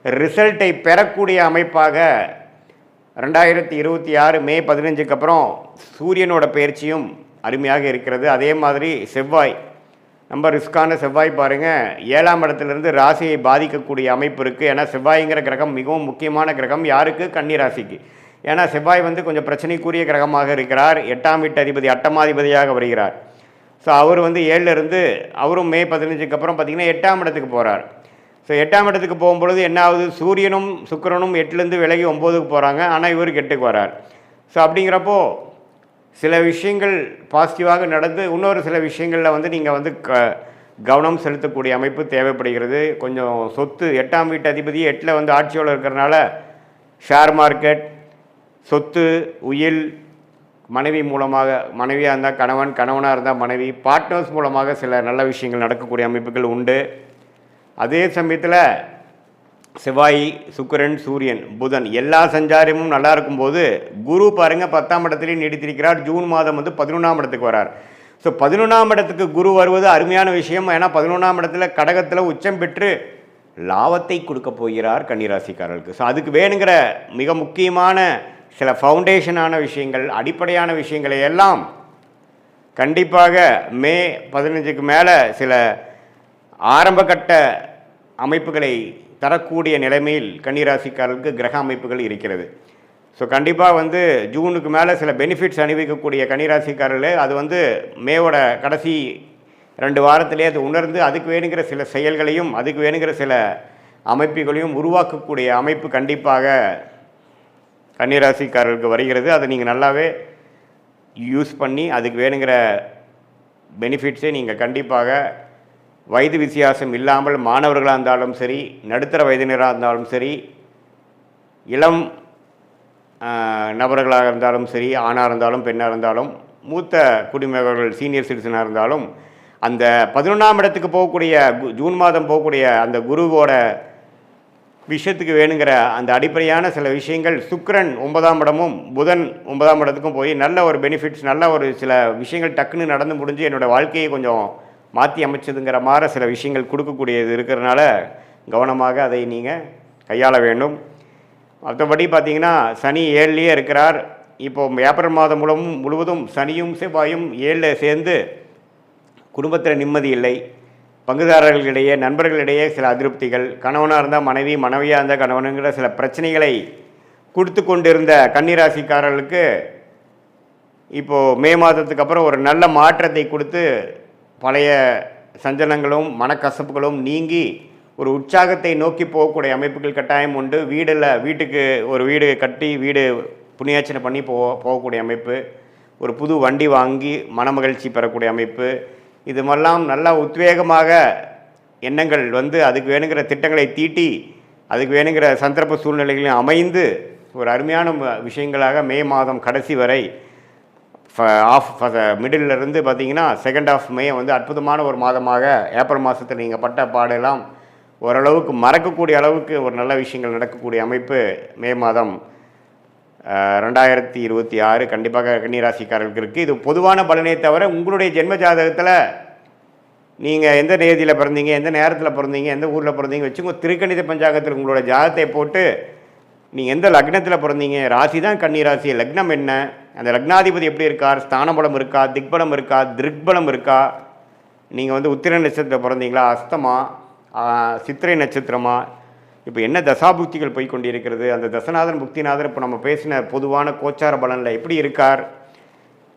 ரிசல்ட்டை பெறக்கூடிய அமைப்பாக 2026 மே 15க்கு அப்புறம் சூரியனோட பயிற்சியும் அருமையாக இருக்கிறது. அதே மாதிரி செவ்வாய், ரொம்ப ரிஸ்கான செவ்வாய் பாருங்கள், 7ஆம் இடத்துலேருந்து ராசியை பாதிக்கக்கூடிய அமைப்பு இருக்குது. ஏன்னா செவ்வாய்ங்கிற கிரகம் மிகவும் முக்கியமான கிரகம். யாருக்கு? கன்னிராசிக்கு. ஏன்னா செவ்வாய் வந்து கொஞ்சம் பிரச்சனைக்குரிய கிரகமாக இருக்கிறார். 8ஆம் வீட்டு அதிபதி அட்டமாதிபதியாக வருகிறார். ஸோ அவர் வந்து 7லேருந்து அவரும் மே 15க்கு அப்புறம் பார்த்திங்கன்னா 8ஆம் இடத்துக்கு போகிறார். ஸோ 8ஆம் இடத்துக்கு போகும்பொழுது என்ன ஆகுது, சூரியனும் சுக்கிரனும் 8லேருந்து விலகி 9க்கு போகிறாங்க. ஆனால் இவருக்கு 8க்கு வரார். ஸோ அப்படிங்கிறப்போ சில விஷயங்கள் பாசிட்டிவாக நடந்து இன்னொரு சில விஷயங்களில் வந்து நீங்கள் வந்து கவனம் செலுத்தக்கூடிய அமைப்பு தேவைப்படுகிறது. கொஞ்சம் சொத்து, 8ஆம் வீட்டு அதிபதி 8ல் வந்து ஆட்சியோடு இருக்கிறனால ஷேர் மார்க்கெட், சொத்து, உயில், மனைவி மூலமாக, மனைவியாக இருந்தால் கணவன், கணவனாக இருந்தால் மனைவி, பார்ட்னர்ஸ் மூலமாக சில நல்ல விஷயங்கள் நடக்கக்கூடிய அமைப்புகள் உண்டு. அதே சமயத்தில் செவ்வாய், சுக்கிரன், சூரியன், புதன் எல்லா சஞ்சாரமும் நல்லா இருக்கும்போது குரு பாருங்கள் 10ஆம் இடத்துலேயும் நீடித்திருக்கிறார். ஜூன் மாதம் வந்து 11ஆம் இடத்துக்கு வரார். ஸோ 11ஆம் இடத்துக்கு குரு வருவது அருமையான விஷயம். ஏன்னா 11ஆம் இடத்துல கடகத்தில் உச்சம் பெற்று லாபத்தை கொடுக்க போகிறார் கன்னிராசிக்காரர்களுக்கு. ஸோ அதுக்கு வேணுங்கிற மிக முக்கியமான சில ஃபவுண்டேஷனான விஷயங்கள், அடிப்படையான விஷயங்களை எல்லாம் கண்டிப்பாக மே 15க்கு மேலே சில ஆரம்பகட்ட அமைப்புகளை தரக்கூடிய நிலைமையில் கன்னிராசிக்காரர்களுக்கு கிரக அமைப்புகள் இருக்கிறது. ஸோ கண்டிப்பாக வந்து ஜூனுக்கு மேலே சில பெனிஃபிட்ஸ் அனுபவிக்கக்கூடிய கன்னிராசிக்காரர்களே அது வந்து மேவோட கடைசி 2 வாரத்திலே அது உணர்ந்து அதுக்கு வேணுங்கிற சில செயல்களையும் அதுக்கு வேணுங்கிற சில அமைப்புகளையும் உருவாக்கக்கூடிய அமைப்பு கண்டிப்பாக கன்னிராசிக்காரர்களுக்கு வருகிறது. அதை நீங்கள் நல்லாவே யூஸ் பண்ணி அதுக்கு வேணுங்கிற பெனிஃபிட்ஸை நீங்கள் கண்டிப்பாக வயது வித்தியாசம் இல்லாமல் மாணவர்களாக இருந்தாலும் சரி, நடுத்தர வயதினராக இருந்தாலும் சரி, இளம் நபர்களாக இருந்தாலும் சரி, ஆணாக இருந்தாலும் பெண்ணாக இருந்தாலும், மூத்த குடிமகர்கள் சீனியர் சிட்டிசனாக இருந்தாலும், அந்த 11ஆம் இடத்துக்கு போகக்கூடிய ஜூன் மாதம் போகக்கூடிய அந்த குருவோட விஷயத்துக்கு வேணுங்கிற அந்த அடிப்படையான சில விஷயங்கள் சுக்கிரன் 9ஆம் இடமும் புதன் 9ஆம் இடத்துக்கும் போய் நல்ல ஒரு பெனிஃபிட்ஸ், நல்ல ஒரு சில விஷயங்கள் டக்குன்னு நடந்து முடிஞ்சு என்னோடய வாழ்க்கையை கொஞ்சம் மாற்றி அமைச்சதுங்கிற மாதிரி சில விஷயங்கள் கொடுக்கக்கூடியது இருக்கிறதுனால கவனமாக அதை நீங்கள் கையாள வேண்டும். மற்றபடி பார்த்திங்கன்னா சனி 7லேயே இருக்கிறார். இப்போது ஏப்ரல் மாதம் முழுவதும் சனியும் செவ்வாயும் 7ல் சேர்ந்து குடும்பத்தில் நிம்மதி இல்லை, பங்குதாரர்களிடையே நண்பர்களிடையே சில அதிருப்திகள், கணவனாக இருந்தால் மனைவி, மனைவியாக இருந்தால் கணவனுங்கிற சில பிரச்சனைகளை கொடுத்து கொண்டிருந்த கன்னிராசிக்காரர்களுக்கு இப்போது மே மாதத்துக்கு அப்புறம் ஒரு நல்ல மாற்றத்தை கொடுத்து பழைய சஞ்சலங்களும் மனக்கசப்புகளும் நீங்கி ஒரு உற்சாகத்தை நோக்கி போகக்கூடிய அமைப்புகள் கட்டாயம் உண்டு. வீட்டுக்கு ஒரு வீடு கட்டி வீடு புண்ணியாச்சனை பண்ணி போகக்கூடிய அமைப்பு, ஒரு புது வண்டி வாங்கி மனமகிழ்ச்சி பெறக்கூடிய அமைப்பு, இது மாதிரிலாம் நல்லா உத்வேகமாக எண்ணங்கள் வந்து அதுக்கு வேணுங்கிற திட்டங்களை தீட்டி அதுக்கு வேணுங்கிற சந்தர்ப்ப சூழ்நிலைகளையும் அமைந்து ஒரு அருமையான விஷயங்களாக மே மாதம் கடைசி வரை மிடிலிருந்து பார்த்தீங்கன்னா செகண்ட் ஆஃப் மே வந்து அற்புதமான ஒரு மாதமாக ஏப்ரல் மாதத்தில் நீங்கள் பட்ட பாடெல்லாம் ஓரளவுக்கு மறக்கக்கூடிய அளவுக்கு ஒரு நல்ல விஷயங்கள் நடக்கக்கூடிய அமைப்பு மே மாதம் 2026 கண்டிப்பாக கன்னிராசிக்காரர்களுக்கு இருக்குது. இது பொதுவான பலனே தவிர உங்களுடைய ஜென்ம ஜாதகத்தில் நீங்கள் எந்த தேதியில் பிறந்தீங்க, எந்த நேரத்தில் பிறந்தீங்க, எந்த ஊரில் பிறந்தீங்க வச்சுங்க. திருக்கணித பஞ்சாங்கத்தில் உங்களோட ஜாதகத்தை போட்டு நீங்கள் எந்த லக்னத்தில் பிறந்தீங்க, ராசி தான் கன்னிராசி, லக்னம் என்ன, அந்த லக்னாதிபதி எப்படி இருக்கார், ஸ்தானபலம் இருக்கா, திக்பலம் இருக்கா, திருக்பலம் இருக்கா, நீங்கள் வந்து உத்திர நட்சத்திரத்தில் பிறந்தீங்களா, அஸ்தமா, சித்திரை நட்சத்திரமா, இப்போ என்ன தசாபுக்திகள் போய் கொண்டிருக்கிறது, அந்த தசநாதன் புக்திநாதன் இப்போ நம்ம பேசின பொதுவான கோச்சார பலனில் எப்படி இருக்கார்,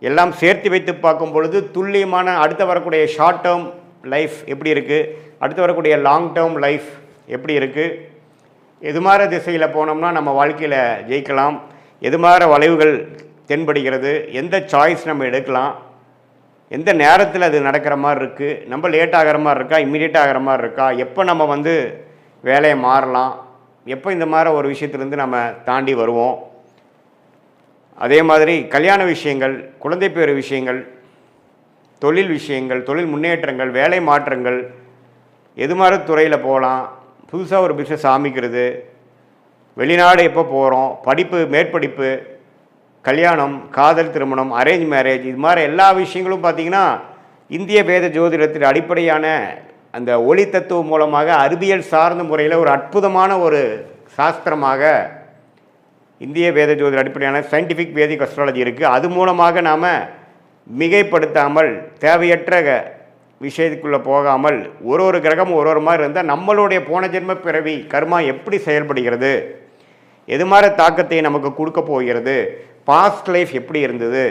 எல்லாம் சேர்த்து வைத்து பார்க்கும் பொழுது துல்லியமான அடுத்து வரக்கூடிய ஷார்ட் டேர்ம் லைஃப் எப்படி இருக்குது, அடுத்து வரக்கூடிய லாங் டேர்ம் லைஃப் எப்படி இருக்குது, எது மாதிரி திசையில் போனோம்னா நம்ம வாழ்க்கையில் ஜெயிக்கலாம், எது மாதிரி வளைவுகள் தென்படுகிறது, எந்த சாய்ஸ் நம்ம எடுக்கலாம், எந்த நேரத்தில் அது நடக்கிற மாதிரி இருக்குது, நம்ம லேட் ஆகிற மாதிரி இருக்கா, இம்மிடியேட் ஆகிற மாதிரி இருக்கா, எப்போ நம்ம வந்து வேலையை மாறலாம், எப்போ இந்த மாதிரி ஒரு விஷயத்துலேருந்து நம்ம தாண்டி வருவோம். அதே மாதிரி கல்யாண விஷயங்கள், குழந்தை பேறு விஷயங்கள், தொழில் விஷயங்கள், தொழில் முன்னேற்றங்கள், வேலை மாற்றங்கள், எது மாதிரி துறையில் போகலாம், புதுசாக ஒரு பிஸ்னஸ் ஆரம்பிக்கிறது, வெளிநாடு எப்போ போகிறோம், படிப்பு, மேற்படிப்பு, கல்யாணம், காதல் திருமணம், அரேஞ்ச் மேரேஜ், இது மாதிரி எல்லா விஷயங்களும் பார்த்திங்கன்னா இந்திய வேத ஜோதிடத்தின் அடிப்படையான அந்த ஒளி தத்துவம் மூலமாக அறிவியல் சார்ந்த முறையில் ஒரு அற்புதமான ஒரு சாஸ்திரமாக இந்திய வேத ஜோதிட அடிப்படையான சயின்டிஃபிக் வேதிக் அஸ்ட்ராலஜி இருக்குது. அது மூலமாக நாம் மிகைப்படுத்தாமல் தேவையற்ற விஷயத்துக்குள்ளே போகாமல் ஒரு கிரகம் ஒரு மாதிரி இருந்தால் நம்மளுடைய போன ஜென்ம பிறவி கர்மா எப்படி செயல்படுகிறது, எது மாதிரி தாக்கத்தை நமக்கு கொடுக்க போகிறது, பாஸ்ட் லைஃப் எப்படி இருந்தது,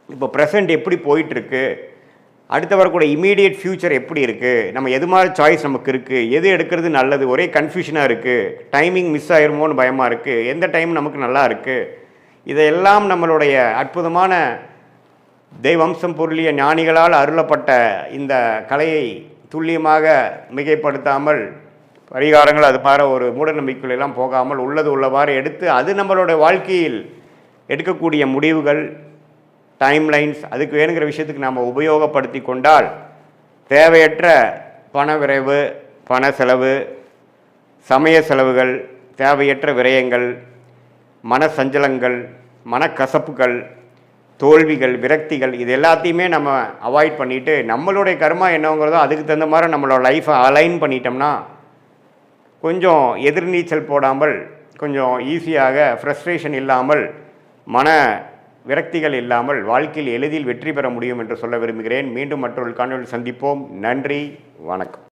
இப்போ ப்ரெசண்ட் எப்படி போயிட்டுருக்கு, அடுத்து வரக்கூடிய இமீடியட் ஃப்யூச்சர் எப்படி இருக்குது, நம்ம எது மாதிரி சாய்ஸ் நமக்கு இருக்குது, எது எடுக்கிறது நல்லது, ஒரே கன்ஃபியூஷனாக இருக்குது, டைமிங் மிஸ் ஆயிருமோன்னு பயமாக இருக்குது, எந்த டைம் நமக்கு நல்லா இருக்குது, இதையெல்லாம் நம்மளுடைய அற்புதமான தெய்வம்சம் பொருளிய ஞானிகளால் அருளப்பட்ட இந்த கலையை துல்லியமாக மிகைப்படுத்தாமல் பரிகாரங்கள் அது மாதிரி ஒரு மூடநம்பிக்கைகளெல்லாம் போகாமல் உள்ளது உள்ளவாறு எடுத்து அது நம்மளோட வாழ்க்கையில் எடுக்கக்கூடிய முடிவுகள், டைம்லைன்ஸ், அதுக்கு வேணுங்கிற விஷயத்துக்கு நாம் உபயோகப்படுத்தி கொண்டால் தேவையற்ற பண விரைவு, பண செலவு, சமய செலவுகள், தேவையற்ற விரயங்கள், மன சஞ்சலங்கள், மனக்கசப்புகள், தோல்விகள், விரக்திகள், இது எல்லாத்தையுமே நம்ம அவாய்ட் பண்ணிவிட்டு நம்மளுடைய கர்மா என்னங்கிறதோ அதுக்கு தகுந்த மாதிரி நம்மளோட லைஃப்பை அலைன் பண்ணிட்டோம்னா கொஞ்சம் எதிர்நீச்சல் போடாமல் கொஞ்சம் ஈஸியாக ஃப்ரஸ்ட்ரேஷன் இல்லாமல் மன விரக்திகள் இல்லாமல் வாழ்க்கையில் எளிதில் வெற்றி பெற முடியும் என்று சொல்ல விரும்புகிறேன். மீண்டும் மற்றொரு காணொளியில் சந்திப்போம். நன்றி, வணக்கம்.